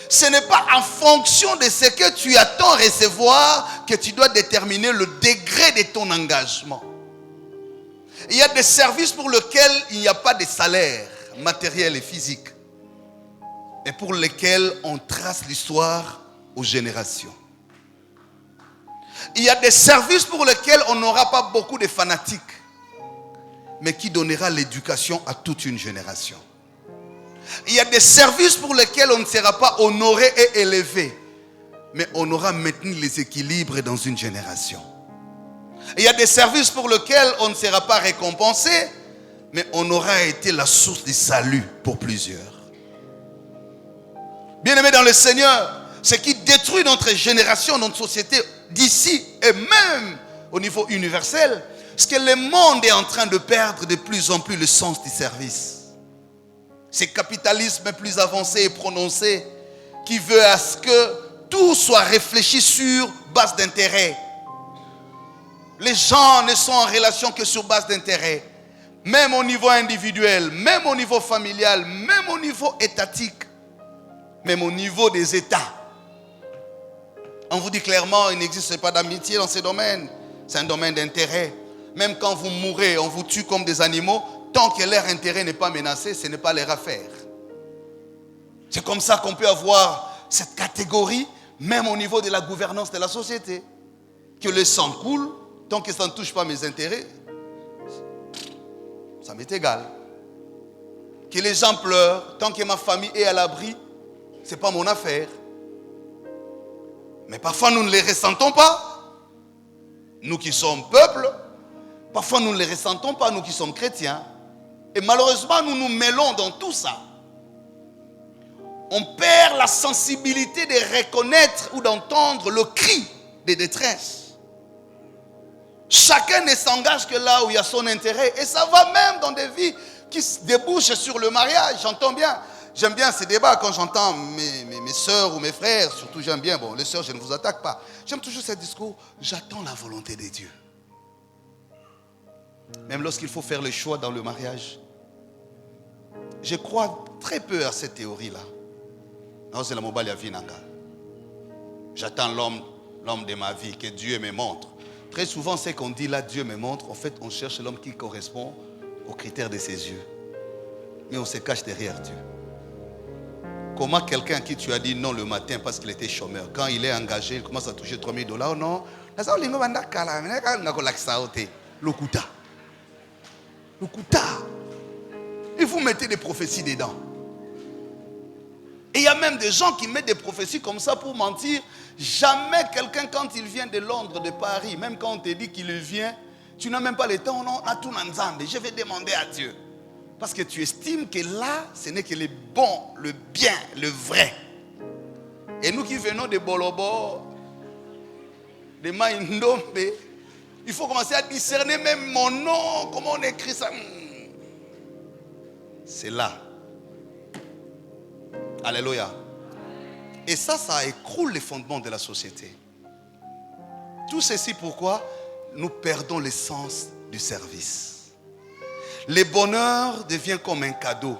Ce n'est pas en fonction de ce que tu attends recevoir que tu dois déterminer le degré de ton engagement. Il y a des services pour lesquels il n'y a pas de salaire matériel et physique, et pour lesquels on trace l'histoire aux générations. Il y a des services pour lesquels on n'aura pas beaucoup de fanatiques, mais qui donnera l'éducation à toute une génération. Il y a des services pour lesquels on ne sera pas honoré et élevé, mais on aura maintenu les équilibres dans une génération. Il y a des services pour lesquels on ne sera pas récompensé, mais on aura été la source du salut pour plusieurs. Bien-aimés dans le Seigneur, ce qui détruit notre génération, notre société d'ici et même au niveau universel, c'est que le monde est en train de perdre de plus en plus le sens du service. C'est le capitalisme plus avancé et prononcé qui veut à ce que tout soit réfléchi sur base d'intérêt. Les gens ne sont en relation que sur base d'intérêt. Même au niveau individuel, même au niveau familial, même au niveau étatique, même au niveau des États. On vous dit clairement, il n'existe pas d'amitié dans ces domaines. C'est un domaine d'intérêt. Même quand vous mourrez, on vous tue comme des animaux. Tant que leur intérêt n'est pas menacé, ce n'est pas leur affaire. C'est comme ça qu'on peut avoir cette catégorie, même au niveau de la gouvernance de la société. Que le sang coule, tant que ça ne touche pas mes intérêts, ça m'est égal. Que les gens pleurent, tant que ma famille est à l'abri, ce n'est pas mon affaire. Mais parfois nous ne les ressentons pas. Nous qui sommes peuple, parfois nous ne les ressentons pas, nous qui sommes chrétiens. Et malheureusement, nous nous mêlons dans tout ça. On perd la sensibilité de reconnaître ou d'entendre le cri de détresse. Chacun ne s'engage que là où il y a son intérêt. Et ça va même dans des vies qui se débouchent sur le mariage. J'entends bien. J'aime bien ces débats quand j'entends mes soeurs ou mes frères. Surtout j'aime bien. Bon, les soeurs, je ne vous attaque pas. J'aime toujours ce discours. J'attends la volonté de Dieu. Même lorsqu'il faut faire le choix dans le mariage. Je crois très peu à cette théorie-là. Non, c'est la mobile à Vinanga. J'attends l'homme de ma vie, que Dieu me montre. Très souvent, ce qu'on dit là, Dieu me montre, en fait, on cherche l'homme qui correspond aux critères de ses yeux. Mais on se cache derrière Dieu. Comment quelqu'un à qui tu as dit non le matin parce qu'il était chômeur, quand il est engagé, il commence à toucher $3,000, non. Le kuta. Et vous mettez des prophéties dedans. Et il y a même des gens qui mettent des prophéties comme ça pour mentir. Jamais quelqu'un, quand il vient de Londres, de Paris, même quand on te dit qu'il vient, tu n'as même pas le temps, non, à tout ensemble. Je vais demander à Dieu. Parce que tu estimes que là, ce n'est que le bon, le bien, le vrai. Et nous qui venons de Bolobo, de Maïndombe, il faut commencer à discerner même mon nom, comment on écrit ça. C'est là. Alléluia. Et ça écroule les fondements de la société. Tout ceci pourquoi nous perdons l'essence du service. Le bonheur devient comme un cadeau.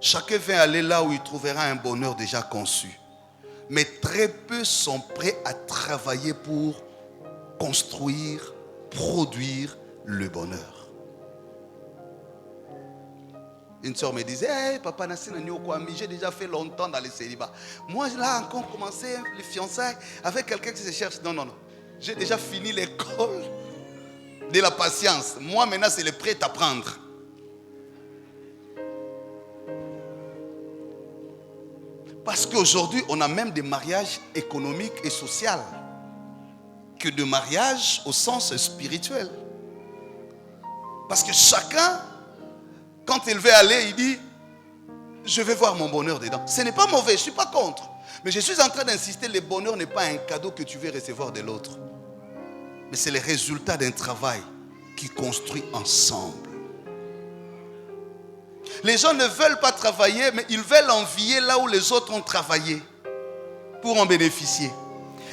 Chacun veut aller là où il trouvera un bonheur déjà conçu. Mais très peu sont prêts à travailler pour construire, produire le bonheur. Une soeur me disait, hey, papa Nassina Nyokwami, j'ai déjà fait longtemps dans le célibat. Moi, là, encore commencé les fiançailles avec quelqu'un qui se cherche. Non. J'ai déjà fini l'école de la patience. Moi, maintenant, c'est le prêt à prendre. Parce qu'aujourd'hui, on a même des mariages économiques et sociaux que de mariages au sens spirituel. Parce que chacun, quand il veut aller, il dit, je vais voir mon bonheur dedans. Ce n'est pas mauvais, je ne suis pas contre. Mais je suis en train d'insister, le bonheur n'est pas un cadeau que tu veux recevoir de l'autre. Mais c'est le résultat d'un travail qui construit ensemble. Les gens ne veulent pas travailler, mais ils veulent envier là où les autres ont travaillé pour en bénéficier.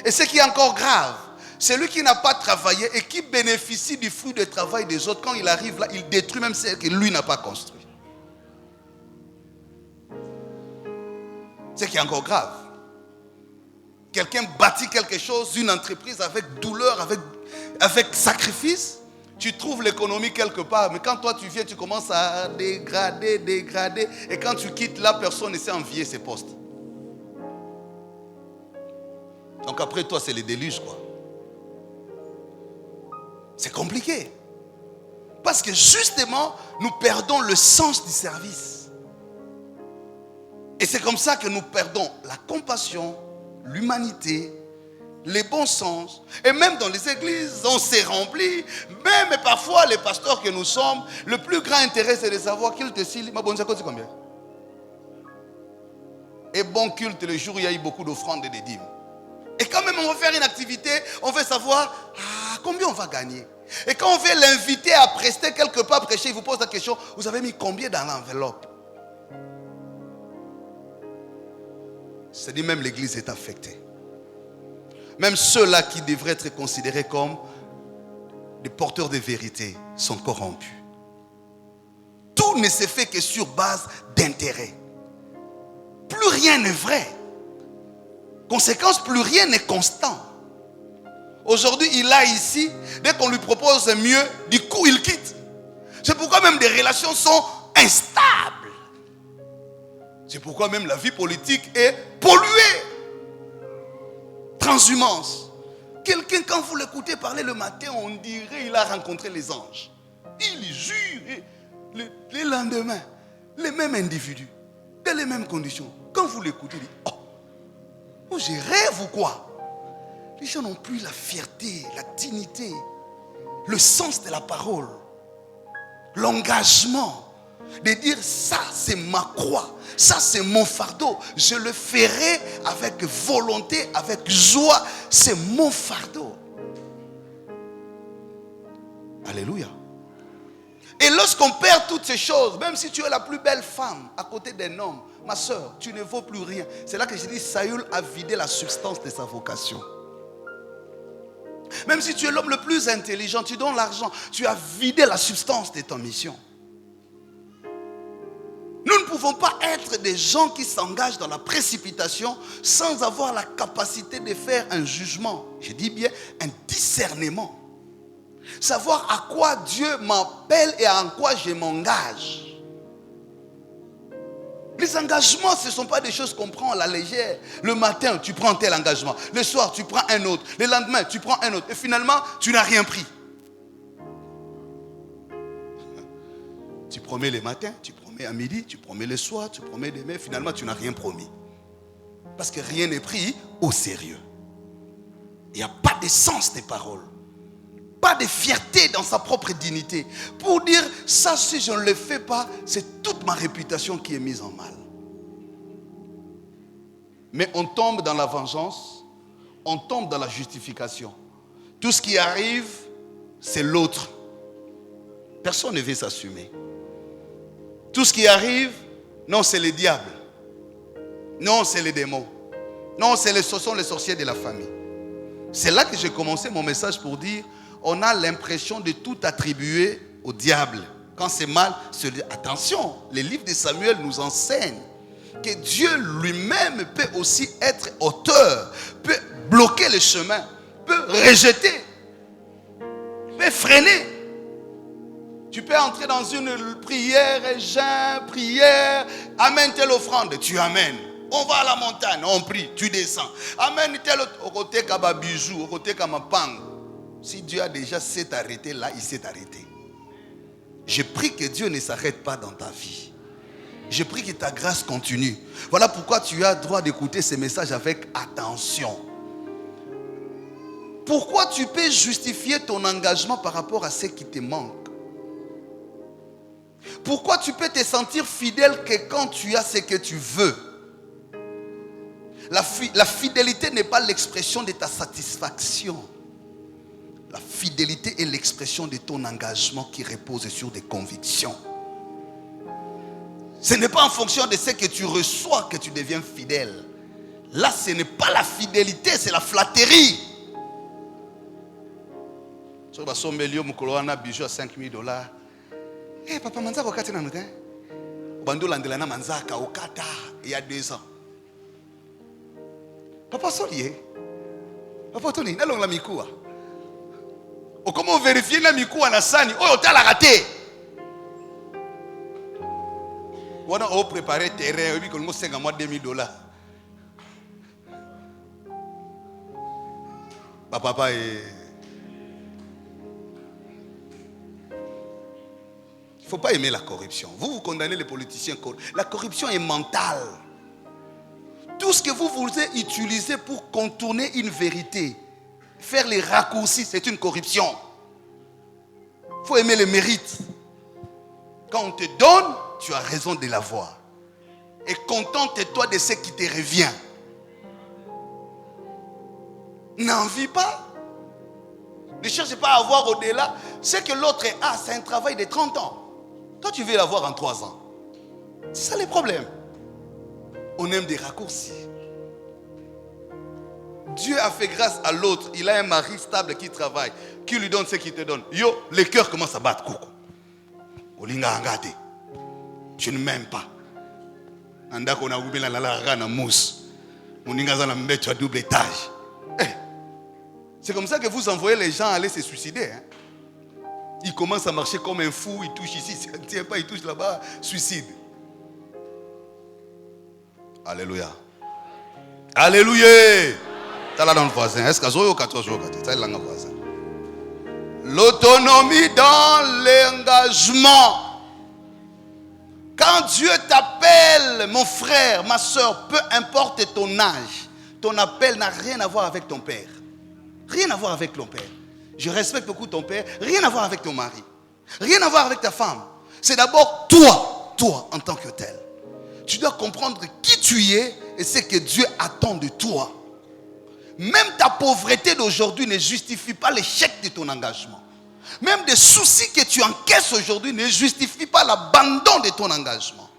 Et ce qui est encore grave, celui qui n'a pas travaillé et qui bénéficie du fruit du travail des autres, quand il arrive là, il détruit même ce que lui n'a pas construit. Ce qui est encore grave. Quelqu'un bâtit quelque chose, une entreprise avec douleur, avec sacrifice, Tu trouves l'économie quelque part, mais quand toi tu viens, tu commences à dégrader. Et quand tu quittes là, personne ne sait envier ses postes. Donc après toi, c'est les déluges, quoi. C'est compliqué. Parce que justement, nous perdons le sens du service. Et c'est comme ça que nous perdons la compassion, l'humanité, les bons sens. Et même dans les églises, on s'est rempli. Même parfois, les pasteurs que nous sommes, le plus grand intérêt, c'est de savoir qu'il te signe. Ma bonne, ça coûte combien? Et bon culte, le jour où il y a eu beaucoup d'offrandes et de dîmes. Et quand même on va faire une activité, on veut savoir combien on va gagner. Et quand on veut l'inviter à prester quelque part prêcher, il vous pose la question, vous avez mis combien dans l'enveloppe? C'est-à-dire même l'église est affectée. Même ceux-là qui devraient être considérés comme des porteurs de vérité sont corrompus. Tout ne se fait que sur base d'intérêt. Plus rien n'est vrai. Conséquence, plus rien n'est constant. Aujourd'hui, il a ici, dès qu'on lui propose mieux, du coup, il quitte. C'est pourquoi même des relations sont instables. C'est pourquoi même la vie politique est polluée. Transhumance. Quelqu'un, quand vous l'écoutez parler le matin, on dirait qu'il a rencontré les anges. Il jure, et le lendemain, les mêmes individus, dans les mêmes conditions. Quand vous l'écoutez, il dit, oh, je rêve ou quoi? Les gens n'ont plus la fierté, la dignité, le sens de la parole, l'engagement de dire ça c'est ma croix, ça c'est mon fardeau, je le ferai avec volonté, avec joie, c'est mon fardeau. Alléluia. Et lorsqu'on perd toutes ces choses, même si tu es la plus belle femme à côté d'un homme, ma soeur, tu ne vaux plus rien. C'est là que je dis, Saül a vidé la substance de sa vocation. Même si tu es l'homme le plus intelligent, tu donnes l'argent, tu as vidé la substance de ta mission. Nous ne pouvons pas être des gens qui s'engagent dans la précipitation sans avoir la capacité de faire un jugement. Je dis bien un discernement. Savoir à quoi Dieu m'appelle et en quoi je m'engage. Les engagements, ce ne sont pas des choses qu'on prend à la légère. Le matin, tu prends tel engagement. Le soir, tu prends un autre. Le lendemain, tu prends un autre. Et finalement, tu n'as rien pris. Tu promets le matin, tu promets à midi, tu promets le soir, tu promets demain. Finalement, tu n'as rien promis. Parce que rien n'est pris au sérieux. Il n'y a pas de sens des paroles. Pas de fierté dans sa propre dignité. Pour dire, ça si je ne le fais pas, c'est toute ma réputation qui est mise en mal. Mais on tombe dans la vengeance, on tombe dans la justification. Tout ce qui arrive, c'est l'autre. Personne ne veut s'assumer. Tout ce qui arrive, non, c'est le diable. Non, c'est les démons. Non, ce sont les sorciers de la famille. C'est là que j'ai commencé mon message pour dire, on a l'impression de tout attribuer au diable. Quand c'est mal, attention, les livres de Samuel nous enseignent que Dieu lui-même peut aussi être auteur, peut bloquer le chemin, peut rejeter, peut freiner. Tu peux entrer dans une prière, jeûne, prière, amène telle offrande, tu amènes. On va à la montagne, on prie, tu descends. Amène tel autre bijou, autre pang. Si Dieu a déjà s'est arrêté là, il s'est arrêté. Je prie que Dieu ne s'arrête pas dans ta vie. Je prie que ta grâce continue. Voilà pourquoi tu as droit d'écouter ces messages avec attention. Pourquoi tu peux justifier ton engagement par rapport à ce qui te manque? Pourquoi tu peux te sentir fidèle que quand tu as ce que tu veux? La fidélité n'est pas l'expression de ta satisfaction. La fidélité est l'expression de ton engagement qui repose sur des convictions. Ce n'est pas en fonction de ce que tu reçois que tu deviens fidèle. Là, ce n'est pas la fidélité, c'est la flatterie. Si tu as un bijou à $5,000, hey, papa, manza wakati na nuka? Bando landelana manza ka okata il y a 2 ans. Papa solier. Papa Tony, na long la mikua. Comment vérifier na miku anasani? Oh, t'as la raté. On a préparé terrain, oui, qu'on a 5 mois $2000. Papa est. Il ne faut pas aimer la corruption. Vous condamnez les politiciens. La corruption est mentale. Tout ce que vous voulez utiliser pour contourner une vérité, faire les raccourcis, c'est une corruption. Il faut aimer le mérite. Quand on te donne, tu as raison de l'avoir. Et contente-toi de ce qui te revient. N'envie pas. Ne cherche pas à avoir au-delà. Ce que l'autre a, c'est un travail de 30 ans. Toi, tu veux l'avoir en 3 ans. C'est ça le problème. On aime des raccourcis. Dieu a fait grâce à l'autre. Il a un mari stable qui travaille, qui lui donne ce qu'il te donne. Yo, le cœur commence à battre. Coucou. Olinga angate. Tu ne m'aimes pas. Anda kona ubela la rana mousse. Moninga za na mbeto à double étage. C'est comme ça que vous envoyez les gens aller se suicider. Hein? Ils commencent à marcher comme un fou, ils touchent ici, ça ne tient pas, ils touchent là-bas, suicide. Alléluia. Alléluia. T'as là dans le voisin. Est-ce que vous avez voisin? L'autonomie dans l'engagement. Quand Dieu t'appelle, mon frère, ma soeur, peu importe ton âge, ton appel n'a rien à voir avec ton père. Rien à voir avec ton père. Je respecte beaucoup ton père. Rien à voir avec ton mari. Rien à voir avec ta femme. C'est d'abord toi en tant que tel. Tu dois comprendre qui tu es et ce que Dieu attend de toi. Même ta pauvreté d'aujourd'hui ne justifie pas l'échec de ton engagement. Même des soucis que tu encaisses aujourd'hui ne justifient pas l'abandon de ton engagement.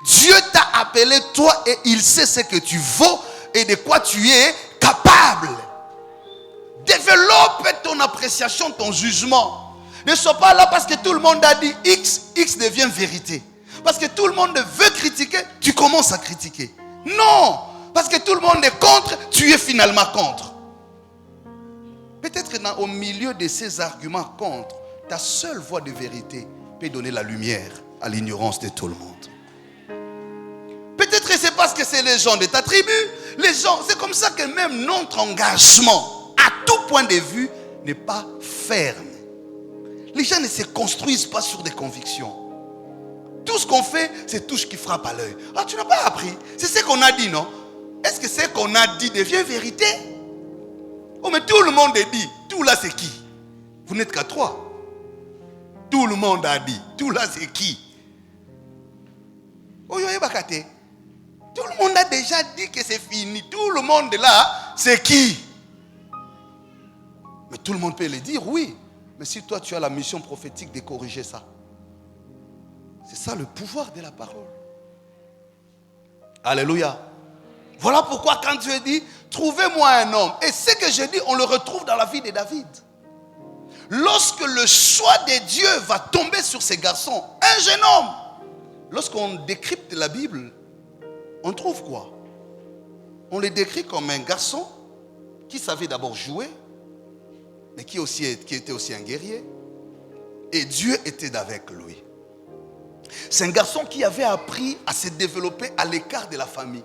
Dieu t'a appelé toi et il sait ce que tu vaux et de quoi tu es capable. Développe ton appréciation, ton jugement. Ne sois pas là parce que tout le monde a dit X devient vérité. Parce que tout le monde veut critiquer, tu commences à critiquer. Non, parce que tout le monde est contre, tu es finalement contre. Peut-être au milieu de ces arguments contre, ta seule voix de vérité peut donner la lumière à l'ignorance de tout le monde. Peut-être que c'est parce que c'est les gens de ta tribu. Les gens, c'est comme ça que même notre engagement, à tout point de vue, n'est pas ferme. Les gens ne se construisent pas sur des convictions. Tout ce qu'on fait, c'est tout ce qui frappe à l'œil. Ah, tu n'as pas appris. C'est ce qu'on a dit, non? Est-ce que ce qu'on a dit devient vérité? Oh, mais tout le monde dit. Tout là, c'est qui? Vous n'êtes qu'à 3. Tout le monde a dit. Tout là, c'est qui? Oh, yo, bakate. Tout le monde a déjà dit que c'est fini. Tout le monde là, c'est qui? Mais tout le monde peut le dire, oui. Mais si toi, tu as la mission prophétique de corriger ça, c'est ça le pouvoir de la parole. Alléluia. Voilà pourquoi quand Dieu dit, trouvez-moi un homme. Et ce que je dis, on le retrouve dans la vie de David. Lorsque le choix de Dieu va tomber sur ces garçons, un jeune homme, lorsqu'on décrypte la Bible, on trouve quoi? On le décrit comme un garçon qui savait d'abord jouer, mais qui était aussi un guerrier. Et Dieu était avec lui. C'est un garçon qui avait appris à se développer à l'écart de la famille.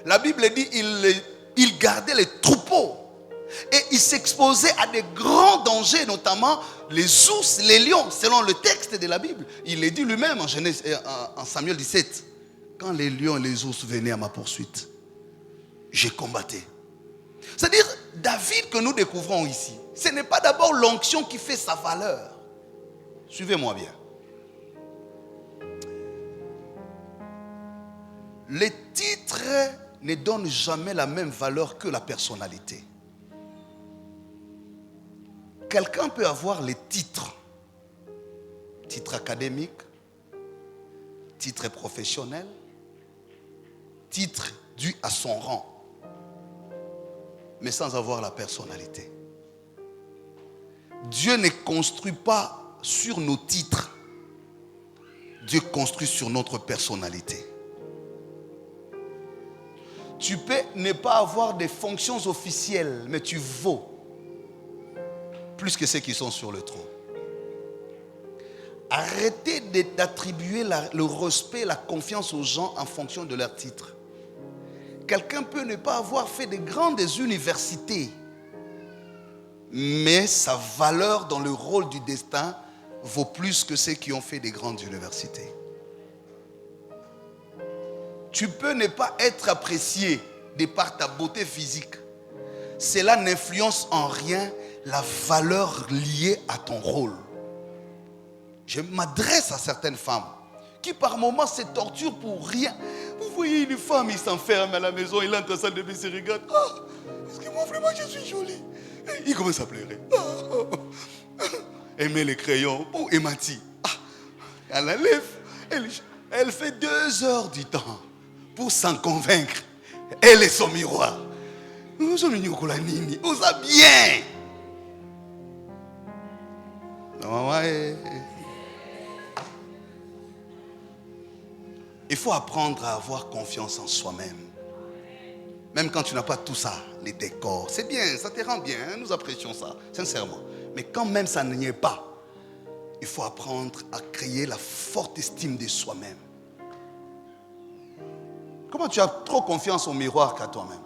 La Bible dit il gardait les troupeaux. Et il s'exposait à des grands dangers, notamment les ours, les lions, selon le texte de la Bible. Il le dit lui-même en Samuel 17. Quand les lions et les ours venaient à ma poursuite, j'ai combatté. C'est-à-dire, David que nous découvrons ici, ce n'est pas d'abord l'onction qui fait sa valeur. Suivez-moi bien. Les titres ne donnent jamais la même valeur que la personnalité. Quelqu'un peut avoir les titres. Titre académique, titre professionnel, titre dû à son rang, mais sans avoir la personnalité. Dieu ne construit pas sur nos titres. Dieu construit sur notre personnalité. Tu peux ne pas avoir des fonctions officielles, mais tu vaux plus que ceux qui sont sur le trône. Arrêtez d'attribuer le respect, la confiance aux gens en fonction de leur titre. Quelqu'un peut ne pas avoir fait de grandes universités, mais sa valeur dans le rôle du destin vaut plus que ceux qui ont fait des grandes universités. Tu peux ne pas être apprécié de par ta beauté physique. Cela n'influence en rien la valeur liée à ton rôle. Je m'adresse à certaines femmes qui par moments se torturent pour rien. Vous voyez une femme, il s'enferme à la maison, il entre en salle de bain, il se regarde. Ah, est-ce que moi vraiment je suis jolie? Il commence à pleurer. Elle met les crayons. Oh, et Mati. Ah, elle enlève. Elle fait 2 heures du temps pour s'en convaincre. Elle est son miroir. Nous sommes nini. On sait bien. Il faut apprendre à avoir confiance en soi-même. Même quand tu n'as pas tout ça, les décors, c'est bien, ça te rend bien, hein, nous apprécions ça, sincèrement. Mais quand même ça n'y est pas, il faut apprendre à créer la forte estime de soi-même. Comment tu as trop confiance au miroir qu'à toi-même?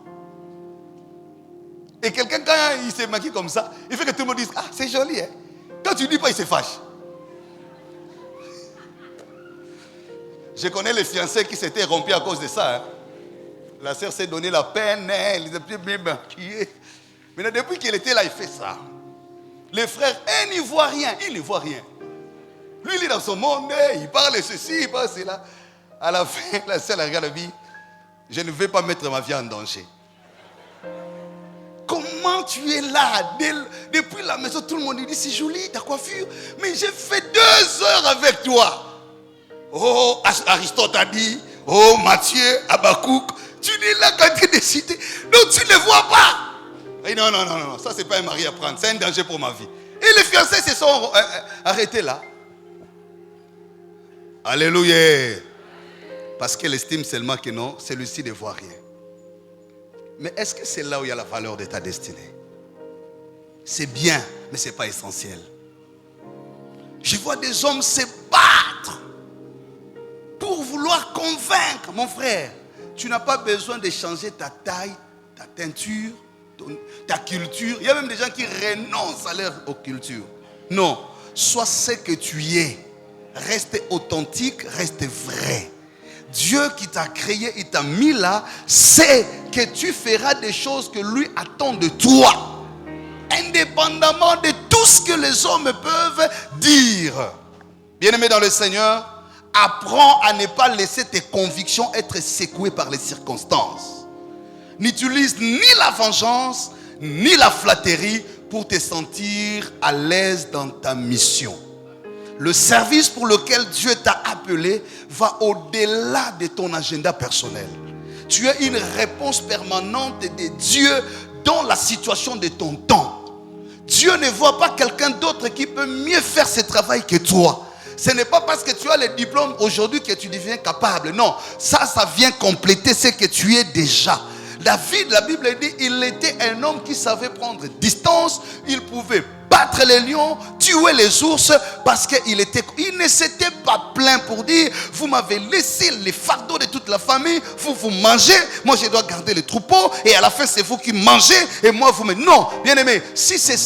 Et quelqu'un, quand il s'est maquillé comme ça, il fait que tout le monde dise, ah, c'est joli, hein? Quand tu ne dis pas, il se fâche. Je connais les fiancés qui s'étaient rompus à cause de ça. Hein. La sœur s'est donné la peine, elle était bien maquillée. Mais depuis qu'il était là, il fait ça. Les frères, il n'y voit rien, il ne voit rien. Lui, il est dans son monde, il parle ceci, il parle cela. À la fin, la sœur regarde la vie. Je ne vais pas mettre ma vie en danger. Comment tu es là? Depuis la maison, tout le monde dit, c'est joli ta coiffure. Mais j'ai fait 2 heures avec toi. Oh, Aristote a dit, oh, Matthieu, Habakkuk, tu es là quand tu es décidé. Donc tu ne le vois pas. Et non, ça c'est pas un mari à prendre, c'est un danger pour ma vie. Et les fiancés se sont arrêtés là. Alléluia. Parce qu'elle estime seulement que non, celui-ci ne voit rien. Mais est-ce que c'est là où il y a la valeur de ta destinée? C'est bien, mais ce n'est pas essentiel. Je vois des hommes se battre pour vouloir convaincre. Mon frère, tu n'as pas besoin de changer ta taille, ta teinture, ta culture. Il y a même des gens qui renoncent à leur culture. Non, sois ce que tu es. Reste authentique, reste vrai. Dieu qui t'a créé, il t'a mis là, sait que tu feras des choses que lui attend de toi. Indépendamment de tout ce que les hommes peuvent dire. Bien-aimé dans le Seigneur, apprends à ne pas laisser tes convictions être secouées par les circonstances. N'utilise ni la vengeance, ni la flatterie pour te sentir à l'aise dans ta mission. Le service pour lequel Dieu t'a appelé va au-delà de ton agenda personnel. Tu es une réponse permanente de Dieu dans la situation de ton temps. Dieu ne voit pas quelqu'un d'autre qui peut mieux faire ce travail que toi. Ce n'est pas parce que tu as le diplôme aujourd'hui que tu deviens capable. Non, ça vient compléter ce que tu es déjà. David, la Bible dit, il était un homme qui savait prendre distance. Il pouvait battre les lions, tuer les ours, parce qu'il ne s'était pas plaint pour dire, vous m'avez laissé les fardeaux de toute la famille, vous mangez, moi je dois garder les troupeaux, et à la fin c'est vous qui mangez, et moi vous me... Non, bien aimé, si c'est à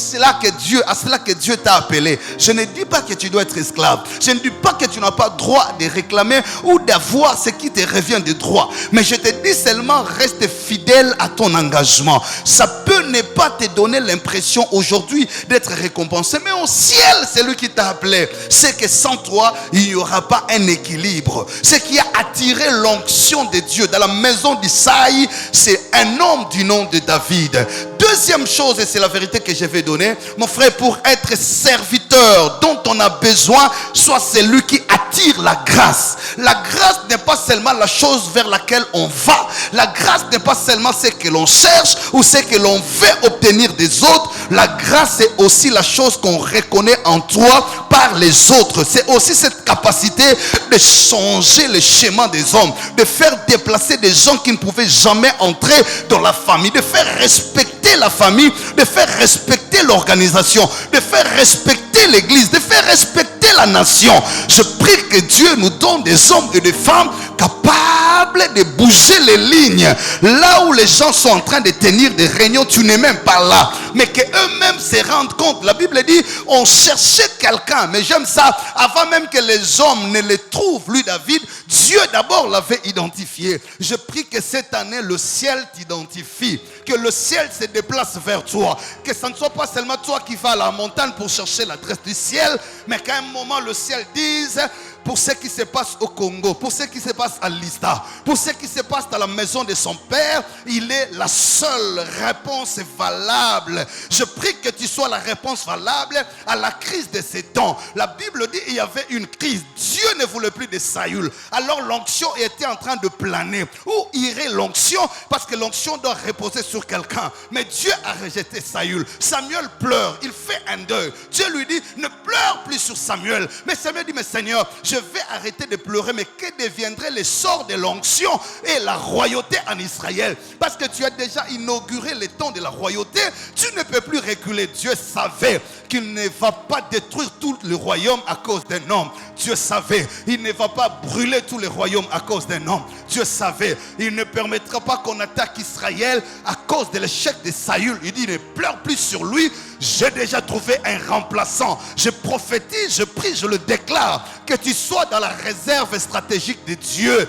cela que Dieu t'a appelé, je ne dis pas que tu dois être esclave, je ne dis pas que tu n'as pas droit de réclamer ou d'avoir ce qui te revient de droit, mais je te dis seulement, reste fidèle à ton engagement. Ça peut ne pas te donner l'impression aujourd'hui d'être récompensé, mais au ciel c'est lui qui t'a appelé. C'est que sans toi il n'y aura pas un équilibre. Ce qui a attiré l'onction de Dieu dans la maison d'Isaïe, c'est un homme du nom de David. Deuxième chose, et c'est la vérité que je vais donner, mon frère, pour être serviteur dont on a besoin, soit celui qui attire la grâce. La grâce n'est pas seulement la chose vers laquelle on va, La grâce n'est pas seulement ce que l'on cherche ou ce que l'on veut obtenir des autres. La grâce, c'est aussi la chose qu'on reconnaît en toi par les autres. C'est aussi cette capacité de changer le schéma des hommes, de faire déplacer des gens qui ne pouvaient jamais entrer dans la famille, de faire respecter la famille, de faire respecter l'organisation, de faire respecter l'église, de faire respecter la nation. Je prie que Dieu nous donne des hommes et des femmes capables de bouger les lignes. Là où les gens sont en train de tenir des réunions, tu n'es même pas là. Mais qu'eux-mêmes se rendent compte. La Bible dit, on cherchait quelqu'un. Mais j'aime ça. Avant même que les hommes ne le trouvent, lui David, Dieu d'abord l'avait identifié. Je prie que cette année, le ciel t'identifie. Que le ciel se déplace vers toi. Que ce ne soit pas seulement toi qui vas à la montagne pour chercher l'adresse du ciel, mais qu'à un moment le ciel dise, pour ce qui se passe au Congo, pour ce qui se passe à Lista, pour ce qui se passe dans la maison de son père, il est la seule réponse valable. Je prie que tu sois la réponse valable à la crise de ces temps. La Bible dit qu'il y avait une crise. Dieu ne voulait plus de Saül. Alors l'onction était en train de planer. Où irait l'onction? Parce que l'onction doit reposer sur quelqu'un. Mais Dieu a rejeté Saül. Samuel pleure. Il fait un deuil. Dieu lui dit, ne pleure plus sur Samuel. Mais Samuel dit, mais Seigneur, je vais arrêter de pleurer, mais que deviendrait le sort de l'onction et la royauté en Israël? Parce que tu as déjà inauguré le temps de la royauté, tu ne peux plus reculer. Dieu savait qu'il ne va pas détruire tout le royaume à cause d'un homme. Dieu savait, il ne va pas brûler tout le royaume à cause d'un homme. Dieu savait, il ne permettra pas qu'on attaque Israël à cause de l'échec de Saül. Il dit, ne pleure plus sur lui, j'ai déjà trouvé un remplaçant. Je prophétise, je prie, je le déclare, que tu sois dans la réserve stratégique de Dieu.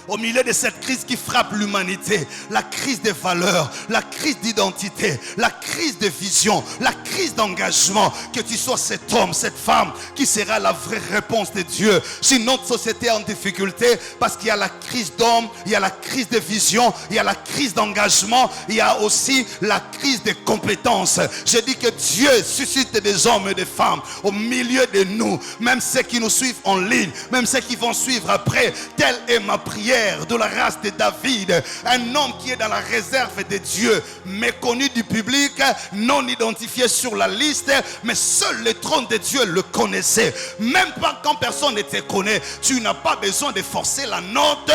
Au milieu de cette crise qui frappe l'humanité, la crise des valeurs, la crise d'identité, la crise de vision, la crise d'engagement, que tu sois cet homme, cette femme qui sera la vraie réponse de Dieu. Si notre société est en difficulté, parce qu'il y a la crise d'homme, il y a la crise de vision, il y a la crise d'engagement, il y a aussi la crise des compétences. Je dis que Dieu suscite des hommes et des femmes au milieu de nous, même ceux qui nous suivent en ligne, même ceux qui vont suivre après. Telle est ma prière de la race de David, un homme qui est dans la réserve de Dieu, méconnu du public, non identifié sur la liste, mais seul le trône de Dieu le connaissait. Même pas quand personne ne te connaît, tu n'as pas besoin de forcer la note.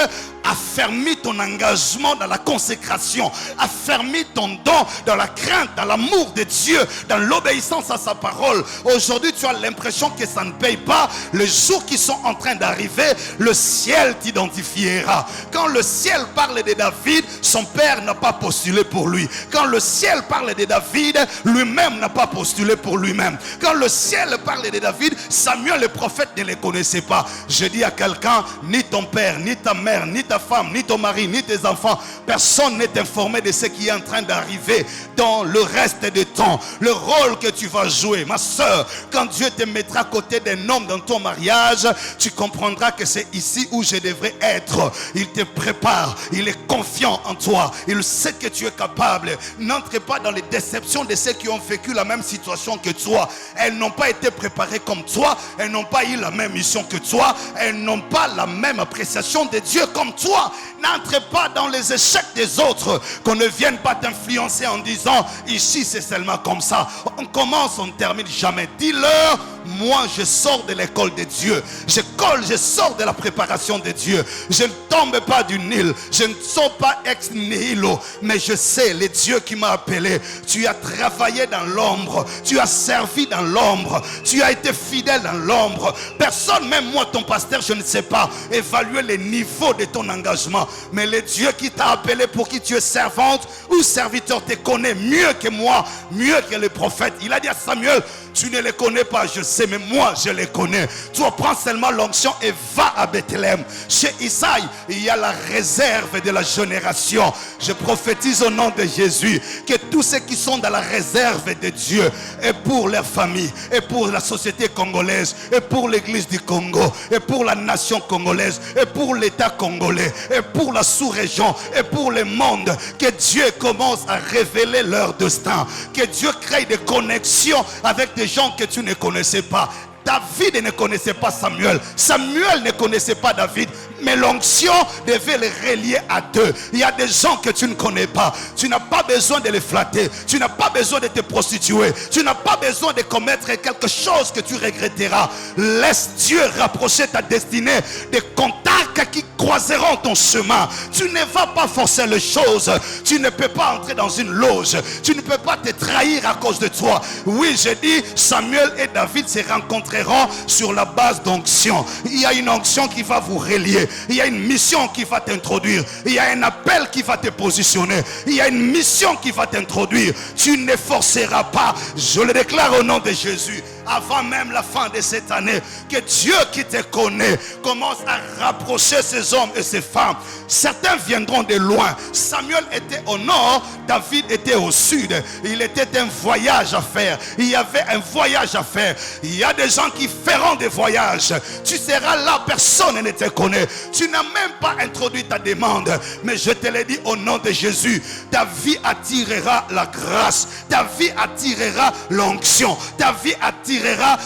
Affermis ton engagement dans la consécration, affermis ton don dans la crainte, dans l'amour de Dieu, dans l'obéissance à sa parole. Aujourd'hui tu as l'impression que ça ne paye pas. Les jours qui sont en train d'arriver, le ciel t'identifiera. Quand le ciel parle de David, son père n'a pas postulé pour lui. Quand le ciel parle de David, lui-même n'a pas postulé pour lui-même. Quand le ciel parle de David, Samuel le prophète ne le connaissait pas. Je dis à quelqu'un, ni ton père, ni ta mère, ni ta femme, ni ton mari, ni tes enfants, personne n'est informé de ce qui est en train d'arriver dans le reste des temps. Le rôle que tu vas jouer, ma soeur, quand Dieu te mettra à côté d'un homme dans ton mariage, tu comprendras que c'est ici où je devrais être. Il te prépare, il est confiant en toi, il sait que tu es capable. N'entre pas dans les déceptions de ceux qui ont vécu la même situation que toi. Elles n'ont pas été préparées comme toi, elles n'ont pas eu la même mission que toi, elles n'ont pas la même appréciation de Dieu comme toi. N'entre pas dans les échecs des autres, qu'on ne vienne pas t'influencer en disant ici c'est seulement comme ça. On commence, on ne termine jamais. Dis-leur, moi je sors de l'école de Dieu, je sors de la préparation de Dieu. Je ne tombe pas du Nil, je ne sors pas ex nihilo, mais je sais le Dieu qui m'a appelé. Tu as travaillé dans l'ombre, tu as servi dans l'ombre, tu as été fidèle dans l'ombre. Personne, même moi ton pasteur, je ne sais pas évaluer les niveaux de ton engagement, mais le Dieu qui t'a appelé, pour qui tu es servante ou serviteur, te connaît mieux que moi, mieux que les prophètes. Il a dit à Samuel, tu ne les connais pas, je sais, mais moi je les connais. Toi prends seulement l'onction et va à Bethléem. Chez Isaïe, il y a la réserve de la génération. Je prophétise au nom de Jésus que tous ceux qui sont dans la réserve de Dieu, et pour leur famille, et pour la société congolaise, et pour l'église du Congo, et pour la nation congolaise, et pour l'état congolais, et pour la sous-région, et pour le monde, que Dieu commence à révéler leur destin, que Dieu crée des connexions avec des gens que tu ne connaissais pas. David ne connaissait pas Samuel. Samuel ne connaissait pas David. Mais l'onction devait les relier à deux. Il y a des gens que tu ne connais pas. Tu n'as pas besoin de les flatter. Tu n'as pas besoin de te prostituer. Tu n'as pas besoin de commettre quelque chose que tu regretteras. Laisse Dieu rapprocher ta destinée des contacts qui croiseront ton chemin. Tu ne vas pas forcer les choses. Tu ne peux pas entrer dans une loge. Tu ne peux pas te trahir à cause de toi. Oui, j'ai dit, Samuel et David se rencontreront sur la base d'onction. Il y a une onction qui va vous relier. Il y a une mission qui va t'introduire. Il y a un appel qui va te positionner. Il y a une mission qui va t'introduire. Tu ne forceras pas. Je le déclare au nom de Jésus. Avant même la fin de cette année, que Dieu qui te connaît commence à rapprocher ces hommes et ces femmes. Certains viendront de loin. Samuel était au nord, David était au sud. Il était un voyage à faire. Il y avait un voyage à faire. Il y a des gens qui feront des voyages. Tu seras là, personne ne te connaît. Tu n'as même pas introduit ta demande. Mais je te l'ai dit au nom de Jésus. Ta vie attirera la grâce. Ta vie attirera l'onction. Ta vie attirera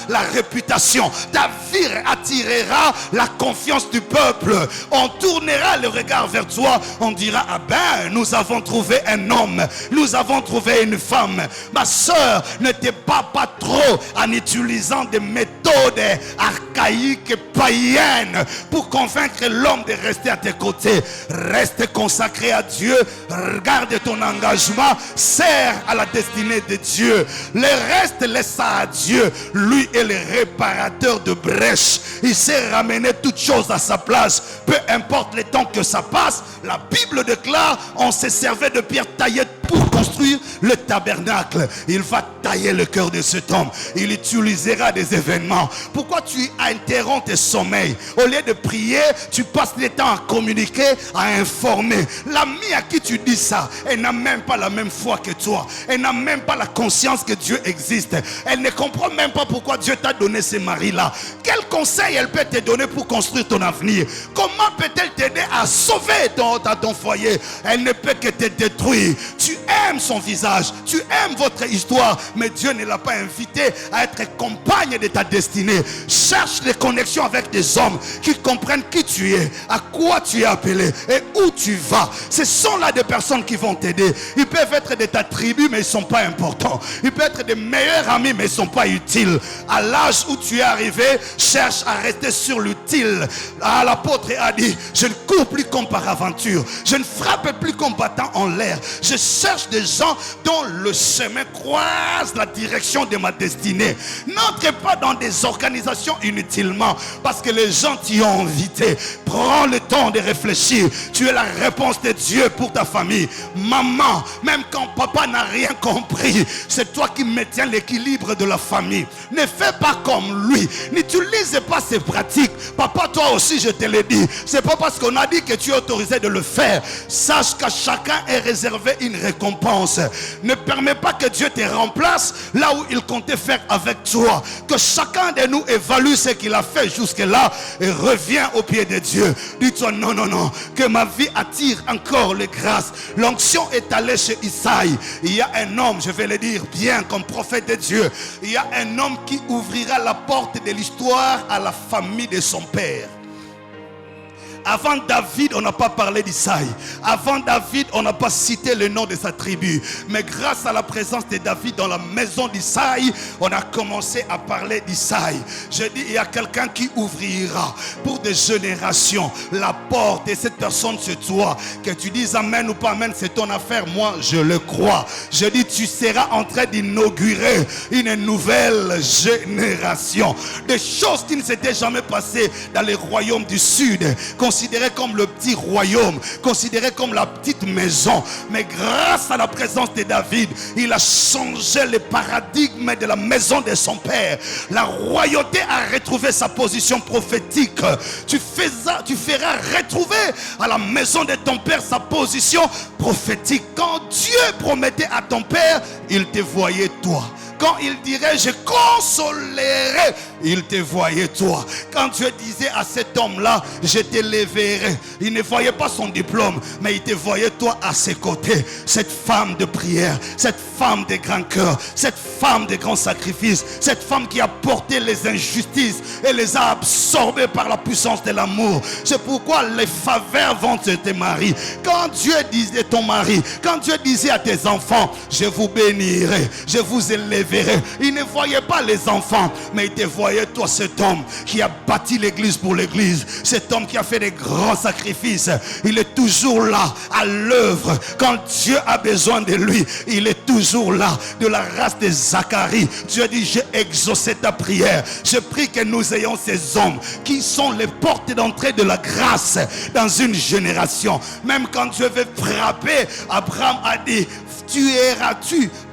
la réputation. Ta vie attirera la confiance du peuple. On tournera le regard vers toi. On dira, ah ben, nous avons trouvé un homme. Nous avons trouvé une femme. Ma soeur, ne te bats pas trop en utilisant des méthodes archaïques et païennes pour convaincre l'homme de rester à tes côtés. Reste consacré à Dieu. Regarde ton engagement. Sers à la destinée de Dieu. Le reste, laisse ça à Dieu. Lui est le réparateur de brèches. Il sait ramener toutes choses à sa place. Peu importe le temps que ça passe. La Bible déclare, on se servait de pierres taillées pour construire le tabernacle. Il va tailler le cœur de cet homme. Il utilisera des événements. Pourquoi tu interromps tes sommeils? Au lieu de prier, tu passes le temps à communiquer, à informer. L'amie à qui tu dis ça, elle n'a même pas la même foi que toi. Elle n'a même pas la conscience que Dieu existe. Elle ne comprend même pas pourquoi Dieu t'a donné ce mari-là. Quel conseil elle peut te donner pour construire ton avenir? Comment peut-elle t'aider à sauver ton foyer? Elle ne peut que te détruire. Tu aimes son visage, tu aimes votre histoire, mais Dieu ne l'a pas invité à être compagne de ta destinée. Cherche les connexions avec des hommes qui comprennent qui tu es, à quoi tu es appelé et où tu vas. Ce sont là des personnes qui vont t'aider. Ils peuvent être de ta tribu, mais ils ne sont pas importants. Ils peuvent être des meilleurs amis, mais ils ne sont pas utiles. À l'âge où tu es arrivé, cherche à rester sur l'utile. L'apôtre a dit, je ne cours plus comme par aventure, je ne frappe plus comme battant en l'air. Je cherche des gens dont le chemin croise la direction de ma destinée. N'entre pas dans des organisations inutilement parce que les gens t'y ont invité. Prends le temps de réfléchir. Tu es la réponse de Dieu pour ta famille. Maman, même quand papa n'a rien compris, c'est toi qui maintiens l'équilibre de la famille. Ne fais pas comme lui. N'utilise pas ses pratiques. Papa, toi aussi, je te l'ai dit. C'est pas parce qu'on a dit que tu es autorisé de le faire. Sache qu'à chacun est réservé une récompense. Ne permets pas que Dieu te remplace là où il comptait faire avec toi. Que chacun de nous évalue ce qu'il a fait jusque-là et revient au pied de Dieu. Dis-toi non, non, non. Que ma vie attire encore les grâces. L'onction est allée chez Isaïe. Il y a un homme, je vais le dire bien comme prophète de Dieu. Il y a un homme qui ouvrira la porte de l'histoire à la famille de son père. Avant David, on n'a pas parlé d'Isaïe. Avant David, on n'a pas cité le nom de sa tribu. Mais grâce à la présence de David dans la maison d'Isaïe, on a commencé à parler d'Isaïe. Je dis, il y a quelqu'un qui ouvrira pour des générations la porte. Et cette personne, c'est toi. Que tu dises amen ou pas amen, c'est ton affaire. Moi, je le crois. Je dis, tu seras en train d'inaugurer une nouvelle génération. Des choses qui ne s'étaient jamais passées dans les royaumes du Sud. Considéré comme le petit royaume, considéré comme la petite maison. Mais grâce à la présence de David, il a changé le paradigme de la maison de son père. La royauté a retrouvé sa position prophétique. Tu feras retrouver à la maison de ton père sa position prophétique. Quand Dieu promettait à ton père, il te voyait toi. Quand il dirait, je consolerai il te voyait toi. Quand Dieu disait à cet homme-là, je t'élèverai, il ne voyait pas son diplôme, mais il te voyait toi à ses côtés. Cette femme de prière, cette femme de grand cœur, cette femme de grand sacrifice, cette femme qui a porté les injustices et les a absorbées par la puissance de l'amour. C'est pourquoi les faveurs vont de tes maris. Quand Dieu disait ton mari, quand Dieu disait à tes enfants, je vous bénirai, je vous élèverai, il ne voyait pas les enfants, mais il te voyait toi, cet homme qui a bâti l'église pour l'église, cet homme qui a fait des grands sacrifices. Il est toujours là à l'œuvre. Quand Dieu a besoin de lui, il est toujours là. De la race de Zacharie, Dieu dit, j'ai exaucé ta prière. Je prie que nous ayons ces hommes qui sont les portes d'entrée de la grâce dans une génération. Même quand Dieu veut frapper, Abraham a dit,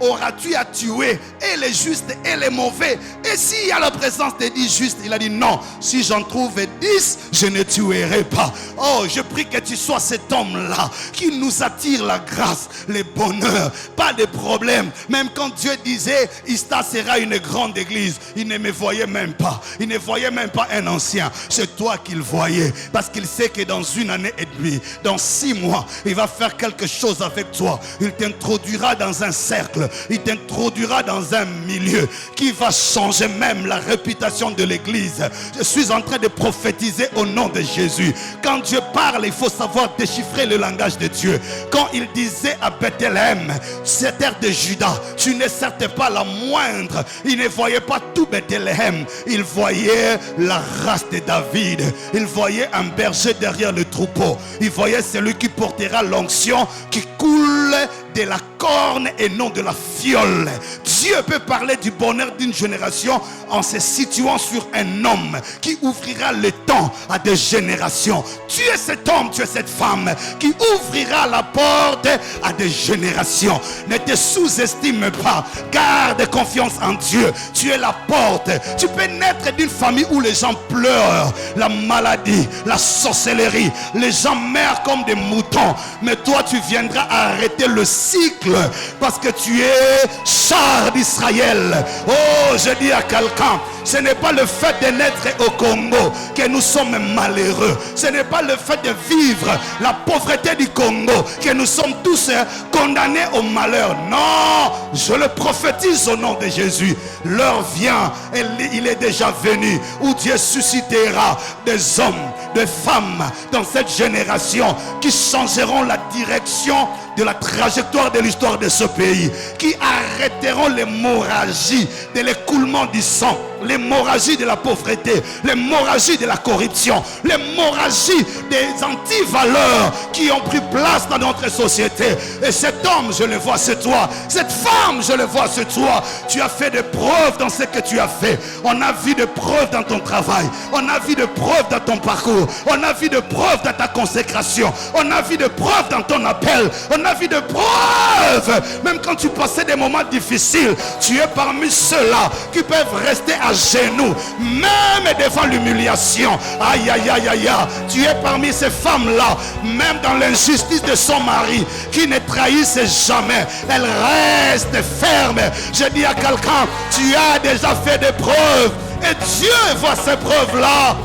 auras-tu à tuer et les justes et les mauvais? Et s'il y a la présence des 10 justes, il a dit non, si j'en trouve 10, je ne tuerai pas. Oh, je prie que tu sois cet homme-là qui nous attire la grâce, le bonheur, pas de problème. Même quand Dieu disait, Ista sera une grande église, il ne me voyait même pas. Il ne voyait même pas un ancien. C'est toi qu'il voyait, parce qu'il sait que dans une année et demie, dans 6 mois, il va faire quelque chose avec toi. Il t'introduira dans un cercle, il t'introduira dans un milieu qui va changer même la réputation de l'église. Je suis en train de prophétiser au nom de Jésus. Quand Dieu parle, il faut savoir déchiffrer le langage de Dieu. Quand il disait à Bethléem, cette terre de Juda, tu n'es certes pas la moindre, il ne voyait pas tout Bethléem, il voyait la race de David, il voyait un berger derrière le troupeau, il voyait celui qui portera l'onction qui coule de la corne et non de la fiole. Dieu peut parler du bonheur d'une génération en se situant sur un homme qui ouvrira le temps à des générations. Tu es cet homme, tu es cette femme qui ouvrira la porte à des générations. Ne te sous-estime pas, garde confiance en Dieu. Tu es la porte. Tu peux naître d'une famille où les gens pleurent, la maladie, la sorcellerie, les gens meurent comme des moutons, mais toi tu viendras arrêter le cycle parce que tu es char d'Israël. Oh, je dis à quelqu'un, ce n'est pas le fait de naître au Congo que nous sommes malheureux. Ce n'est pas le fait de vivre la pauvreté du Congo que nous sommes tous condamnés au malheur. Non, je le prophétise au nom de Jésus. L'heure vient, et il est déjà venu, où Dieu suscitera des hommes, des femmes dans cette génération qui changeront la direction de la trajectoire de l'histoire de ce pays, qui arrêteront l'hémorragie de l'écoulement du sang, l'hémorragie de la pauvreté, l'hémorragie de la corruption, l'hémorragie des antivaleurs qui ont pris place dans notre société. Et cet homme, je le vois, c'est toi. Cette femme, je le vois, c'est toi. Tu as fait des preuves dans ce que tu as fait. On a vu des preuves dans ton travail. On a vu des preuves dans ton parcours. On a vu des preuves dans ta consécration. On a vu des preuves dans ton appel. On a vu des preuves. Même quand tu passais des moments difficiles, tu es parmi ceux-là qui peuvent rester à genoux, même devant l'humiliation. Aïe, aïe, aïe, aïe, aïe. Tu es parmi ces femmes-là, même dans l'injustice de son mari, qui ne trahissent jamais. Elle reste ferme. Je dis à quelqu'un, tu as déjà fait des preuves, et Dieu voit ces preuves-là.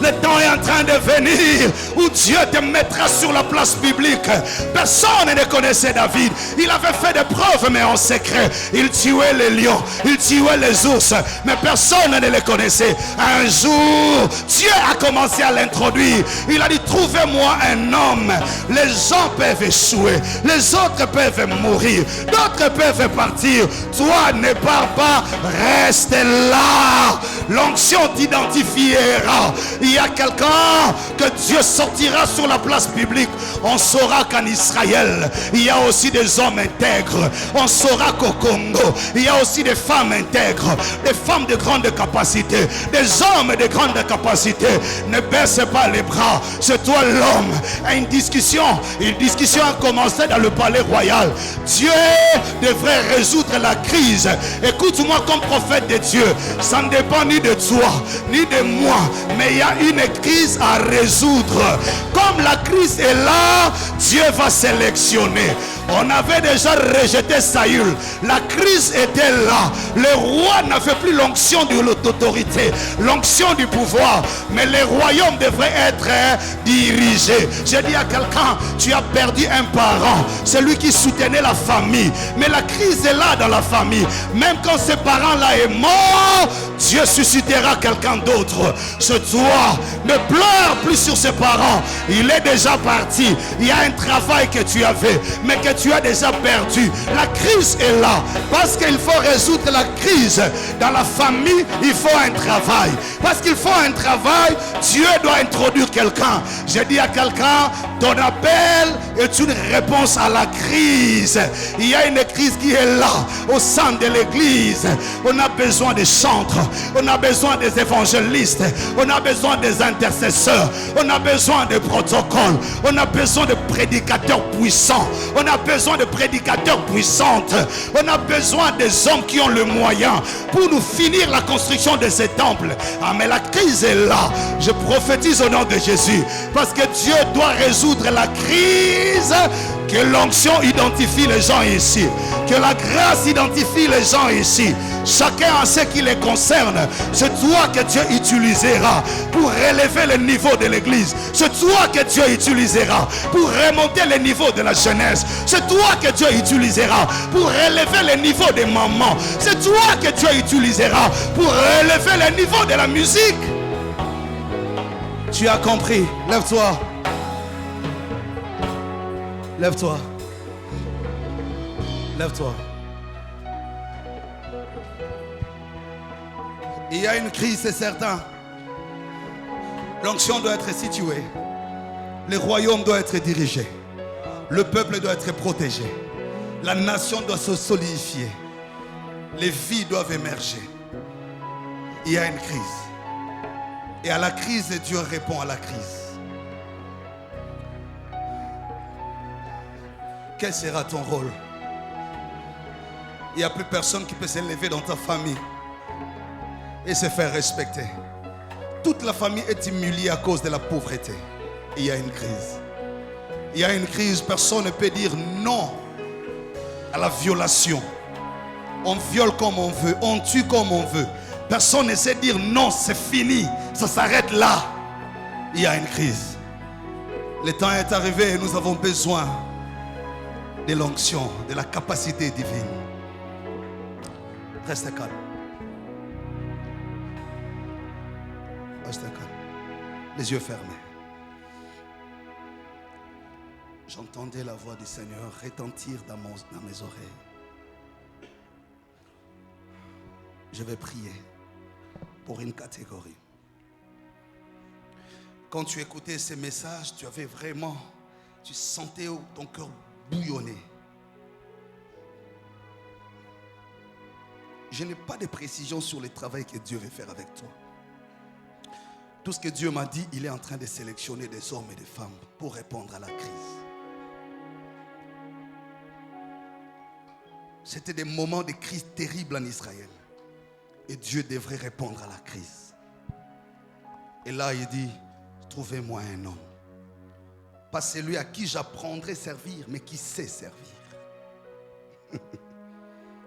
Le temps est en train de venir où Dieu te mettra sur la place publique. Personne ne connaissait David. Il avait fait des preuves, mais en secret. Il tuait les lions, il tuait les ours, mais personne ne les connaissait. Un jour, Dieu a commencé à l'introduire. Il a dit, trouvez-moi un homme. Les gens peuvent échouer, les autres peuvent mourir, d'autres peuvent partir. Toi, ne pars pas, reste là. L'onction t'identifiera. Il y a quelqu'un que Dieu sortira sur la place publique. On saura qu'en Israël, il y a aussi des hommes intègres. On saura qu'au Congo, il y a aussi des femmes intègres, des femmes de grande capacité, des hommes de grande capacité. Ne baisse pas les bras. C'est toi l'homme. Une discussion a commencé dans le palais royal. Dieu devrait résoudre la crise. Écoute-moi comme prophète de Dieu. Ça ne dépend ni de toi, ni de moi, mais il y a une crise à résoudre. Comme la crise est là, Dieu va sélectionner. On avait déjà rejeté Saül. La crise était là. Le roi n'avait plus l'onction de l'autorité, l'onction du pouvoir. Mais les royaumes devraient être dirigés. J'ai dit à quelqu'un, tu as perdu un parent, celui qui soutenait la famille. Mais la crise est là dans la famille. Même quand ce parent-là est mort, Dieu suscitera quelqu'un d'autre. Ce toi, ne pleure plus sur ses parents. Il est déjà parti. Il y a un travail que tu avais, mais que tu as déjà perdu. La crise est là. Parce qu'il faut résoudre la crise dans la famille, il faut un travail. Parce qu'il faut un travail, Dieu doit introduire quelqu'un. J'ai dit à quelqu'un, ton appel est une réponse à la crise. Il y a une crise qui est là, au sein de l'église. On a besoin des chantres, on a besoin des évangélistes, on a besoin des intercesseurs, on a besoin de protocoles, on a besoin de prédicateurs puissants, on a besoin de prédicateurs puissantes, on a besoin des hommes qui ont le moyen pour nous finir la construction de ces temples. Ah, mais la crise est là. Je prophétise au nom de Jésus, parce que Dieu doit résoudre la crise. Que l'onction identifie les gens ici, que la grâce identifie les gens ici. Chacun a ce qui les concerne. C'est toi que Dieu utilisera pour relever le niveau de l'église. C'est toi que Dieu utilisera pour remonter le niveau de la jeunesse. C'est toi que Dieu utilisera pour relever le niveau des mamans. C'est toi que Dieu utilisera pour relever le niveau de la musique. Tu as compris? Lève-toi. Lève-toi. Lève-toi. Il y a une crise, c'est certain. L'onction doit être située. Le royaume doit être dirigé. Le peuple doit être protégé. La nation doit se solidifier. Les vies doivent émerger. Il y a une crise. Et à la crise, Dieu répond à la crise. Quel sera ton rôle? Il n'y a plus personne qui peut s'élever dans ta famille et se faire respecter. Toute la famille est humiliée à cause de la pauvreté. Il y a une crise. Il y a une crise. Personne ne peut dire non à la violation. On viole comme on veut. On tue comme on veut. Personne ne sait dire non, c'est fini. Ça s'arrête là. Il y a une crise. Le temps est arrivé et nous avons besoin de l'onction, de la capacité divine. Reste calme. Reste calme. Les yeux fermés. J'entendais la voix du Seigneur retentir dans mes oreilles. Je vais prier pour une catégorie. Quand tu écoutais ces messages, tu sentais ton cœur bouillonner. Je n'ai pas de précision sur le travail que Dieu veut faire avec toi. Tout ce que Dieu m'a dit, il est en train de sélectionner des hommes et des femmes pour répondre à la crise. C'était des moments de crise terribles en Israël. Et Dieu devrait répondre à la crise. Et là, il dit, trouvez-moi un homme. Pas celui à qui j'apprendrai à servir, mais qui sait servir.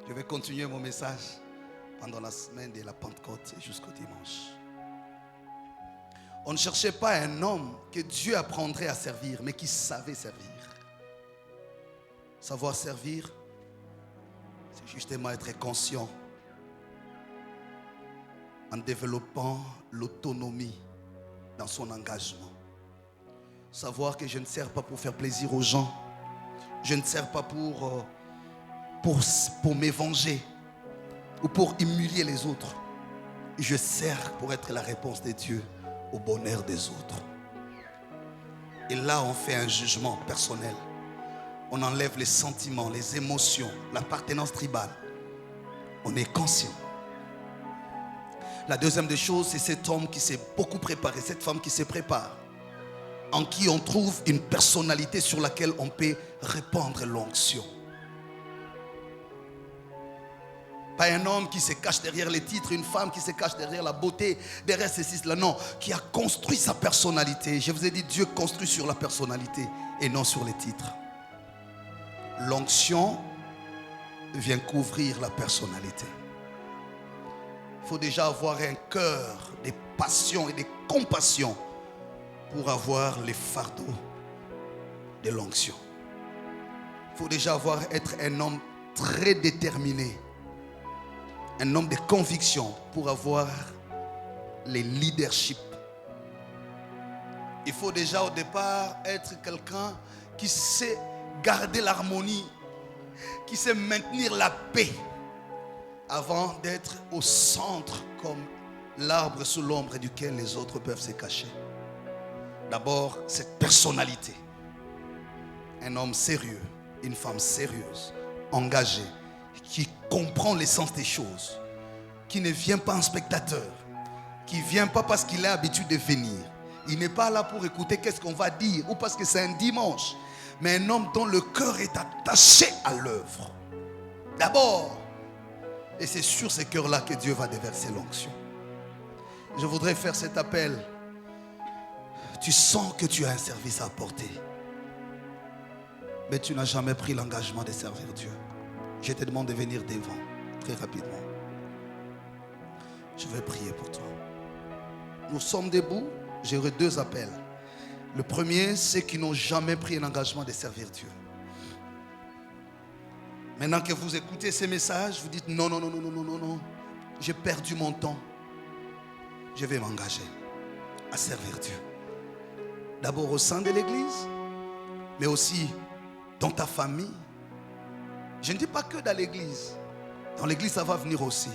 Je vais continuer mon message pendant la semaine de la Pentecôte jusqu'au dimanche. On ne cherchait pas un homme que Dieu apprendrait à servir, mais qui savait servir. Savoir servir, c'est justement être conscient en développant l'autonomie dans son engagement. Savoir que je ne sers pas pour faire plaisir aux gens. Je ne sers pas pour me venger ou pour humilier les autres. Je sers pour être la réponse de Dieu au bonheur des autres. Et là, on fait un jugement personnel. On enlève les sentiments, les émotions, l'appartenance tribale. On est conscient. La deuxième des choses, c'est cet homme qui s'est beaucoup préparé, cette femme qui se prépare, en qui on trouve une personnalité sur laquelle on peut répandre l'onction. Pas un homme qui se cache derrière les titres, une femme qui se cache derrière la beauté, derrière ceci, cela. Non, qui a construit sa personnalité. Je vous ai dit, Dieu construit sur la personnalité et non sur les titres. l'onction vient couvrir la personnalité. Il faut déjà avoir un cœur, des passions et des compassions pour avoir les fardeaux de l'onction. Il faut déjà être un homme très déterminé, un homme de conviction pour avoir les leaderships. Il faut déjà au départ être quelqu'un qui sait garder l'harmonie, qui sait maintenir la paix avant d'être au centre comme l'arbre sous l'ombre duquel les autres peuvent se cacher. D'abord, cette personnalité. Un homme sérieux, une femme sérieuse, engagée, qui comprend l'essence des choses, qui ne vient pas en spectateur, qui ne vient pas parce qu'il a l'habitude de venir. Il n'est pas là pour écouter qu'est-ce qu'on va dire ou parce que c'est un dimanche, mais un homme dont le cœur est attaché à l'œuvre. D'abord, et c'est sur ces cœurs-là que Dieu va déverser l'onction. Je voudrais faire cet appel. Tu sens que tu as un service à apporter, mais tu n'as jamais pris l'engagement de servir Dieu. Je te demande de venir devant, très rapidement. Je vais prier pour toi. Nous sommes debout, j'aurai 2 appels. Le premier, c'est qu'ils n'ont jamais pris un engagement de servir Dieu. Maintenant que vous écoutez ces messages, vous dites non, j'ai perdu mon temps. Je vais m'engager à servir Dieu. D'abord au sein de l'église, mais aussi dans ta famille. Je ne dis pas que dans l'église. Dans l'église, ça va venir aussi.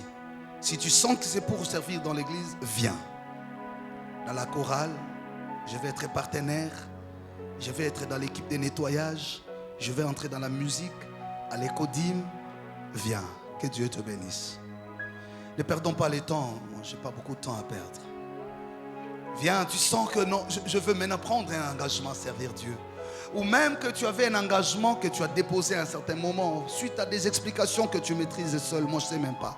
Si tu sens que c'est pour servir dans l'église, viens. Dans la chorale, je vais être partenaire. Je vais être dans l'équipe de nettoyage. Je vais entrer dans la musique. À l'écodime, viens, que Dieu te bénisse. Ne perdons pas le temps, je n'ai pas beaucoup de temps à perdre. Viens, tu sens que non, je veux maintenant prendre un engagement à servir Dieu. Ou même que tu avais un engagement que tu as déposé à un certain moment, suite à des explications que tu maîtrises seul, moi je ne sais même pas.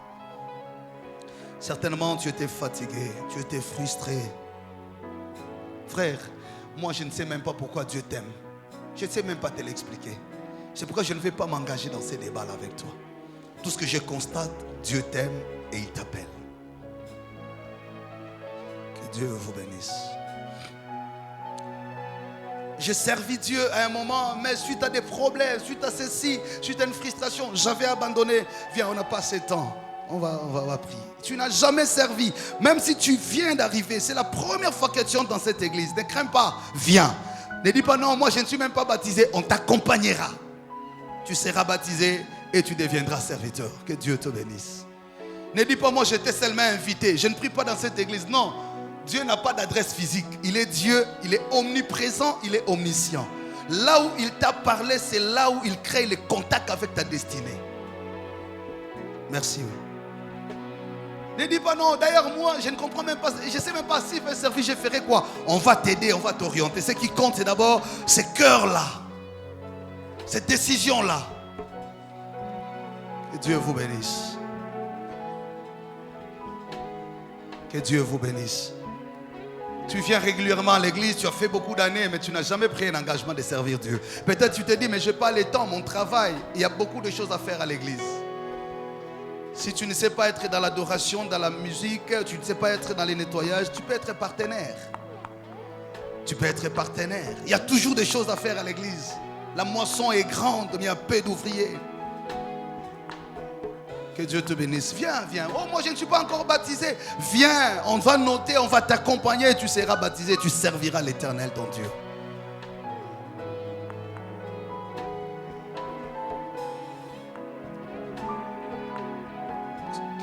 Certainement tu étais fatigué, tu étais frustré. Frère, moi je ne sais même pas pourquoi Dieu t'aime. Je ne sais même pas te l'expliquer. C'est pourquoi je ne vais pas m'engager dans ces débats-là avec toi. Tout ce que je constate, Dieu t'aime et il t'appelle. Que Dieu vous bénisse. J'ai servi Dieu à un moment, mais suite à des problèmes, suite à ceci, suite à une frustration, j'avais abandonné. Viens, on n'a pas assez de temps. On va prier. Tu n'as jamais servi. Même si tu viens d'arriver, c'est la première fois que tu entres dans cette église. Ne crains pas, viens. Ne dis pas non, moi je ne suis même pas baptisé. On t'accompagnera. Tu seras baptisé et tu deviendras serviteur. Que Dieu te bénisse. Ne dis pas moi j'étais seulement invité. Je ne prie pas dans cette église. Non, Dieu n'a pas d'adresse physique. Il est Dieu, il est omniprésent, il est omniscient. Là où il t'a parlé, c'est là où il crée le contact avec ta destinée. Merci. Ne dis pas non, d'ailleurs moi je ne comprends même pas, je ne sais même pas si je vais servir, je ferai quoi. On va t'aider, on va t'orienter. Ce qui compte c'est d'abord ces cœurs-là, cette décision-là. Que Dieu vous bénisse. Que Dieu vous bénisse. Tu viens régulièrement à l'église, tu as fait beaucoup d'années, mais tu n'as jamais pris un engagement de servir Dieu. Peut-être tu te dis, mais je n'ai pas le temps, mon travail, il y a beaucoup de choses à faire à l'église. Si tu ne sais pas être dans l'adoration, dans la musique, tu ne sais pas être dans les nettoyages, tu peux être partenaire. Tu peux être partenaire. Il y a toujours des choses à faire à l'église. La moisson est grande, mais il y a peu d'ouvriers. Que Dieu te bénisse. Viens, viens. Oh, moi je ne suis pas encore baptisé. Viens, on va noter, on va t'accompagner. Tu seras baptisé, tu serviras l'Éternel, ton Dieu.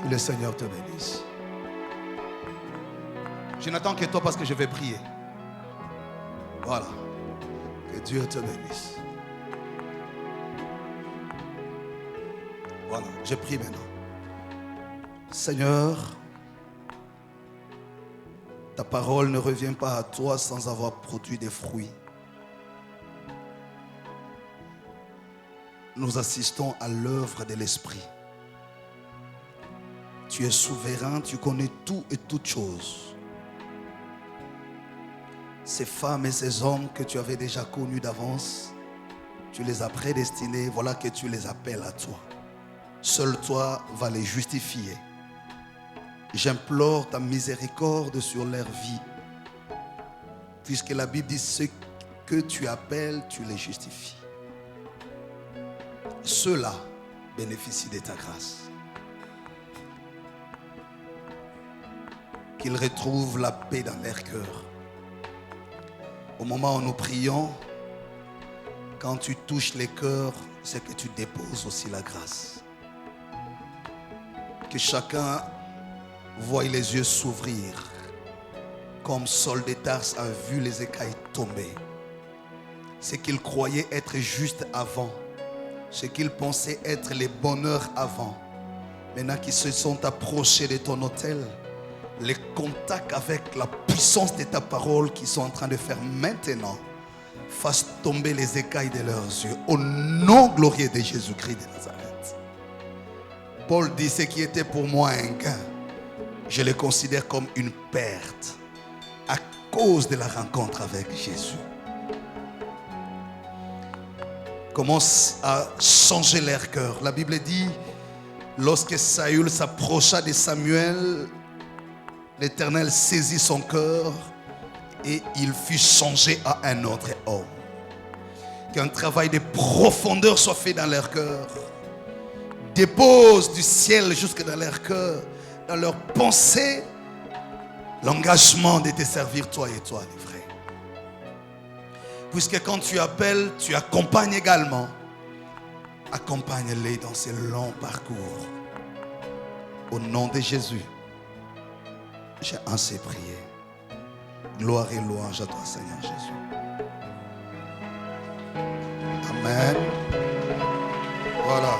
Que le Seigneur te bénisse. Je n'attends que toi parce que je vais prier. Voilà. Que Dieu te bénisse. Voilà, je prie maintenant. Seigneur, ta parole ne revient pas à toi sans avoir produit des fruits. Nous assistons à l'œuvre de l'Esprit. Tu es souverain, tu connais tout et toutes choses. Ces femmes et ces hommes que tu avais déjà connus d'avance, Tu les as prédestinés, voilà que tu les appelles à toi. Seul toi vas les justifier. J'implore ta miséricorde sur leur vie. Puisque la Bible dit ceux que tu appelles, tu les justifies. Ceux-là bénéficient de ta grâce. Qu'ils retrouvent la paix dans leur cœur. Au moment où nous prions, quand tu touches les cœurs, c'est que tu déposes aussi la grâce. Que chacun voie les yeux s'ouvrir, comme Saul de Tarse a vu les écailles tomber. Ce qu'il croyait être juste avant, ce qu'il pensait être les bonheurs avant, maintenant qu'ils se sont approchés de ton autel, les contacts avec la puissance de ta parole qu'ils sont en train de faire maintenant, fassent tomber les écailles de leurs yeux au nom glorieux de Jésus-Christ de Nazareth. Paul dit: ce qui était pour moi un gain, je le considère comme une perte à cause de la rencontre avec Jésus. Commence à changer leur cœur. La Bible dit, lorsque Saül s'approcha de Samuel, l'Éternel saisit son cœur et il fut changé à un autre homme. Qu'un travail de profondeur soit fait dans leur cœur. Dépose du ciel jusque dans leur cœur, dans leur pensée, l'engagement de te servir toi et toi, les frères. Puisque quand tu appelles, tu accompagnes également. Accompagne-les dans ces longs parcours. Au nom de Jésus, j'ai ainsi prié. Gloire et louange à toi, Seigneur Jésus. Amen. Voilà.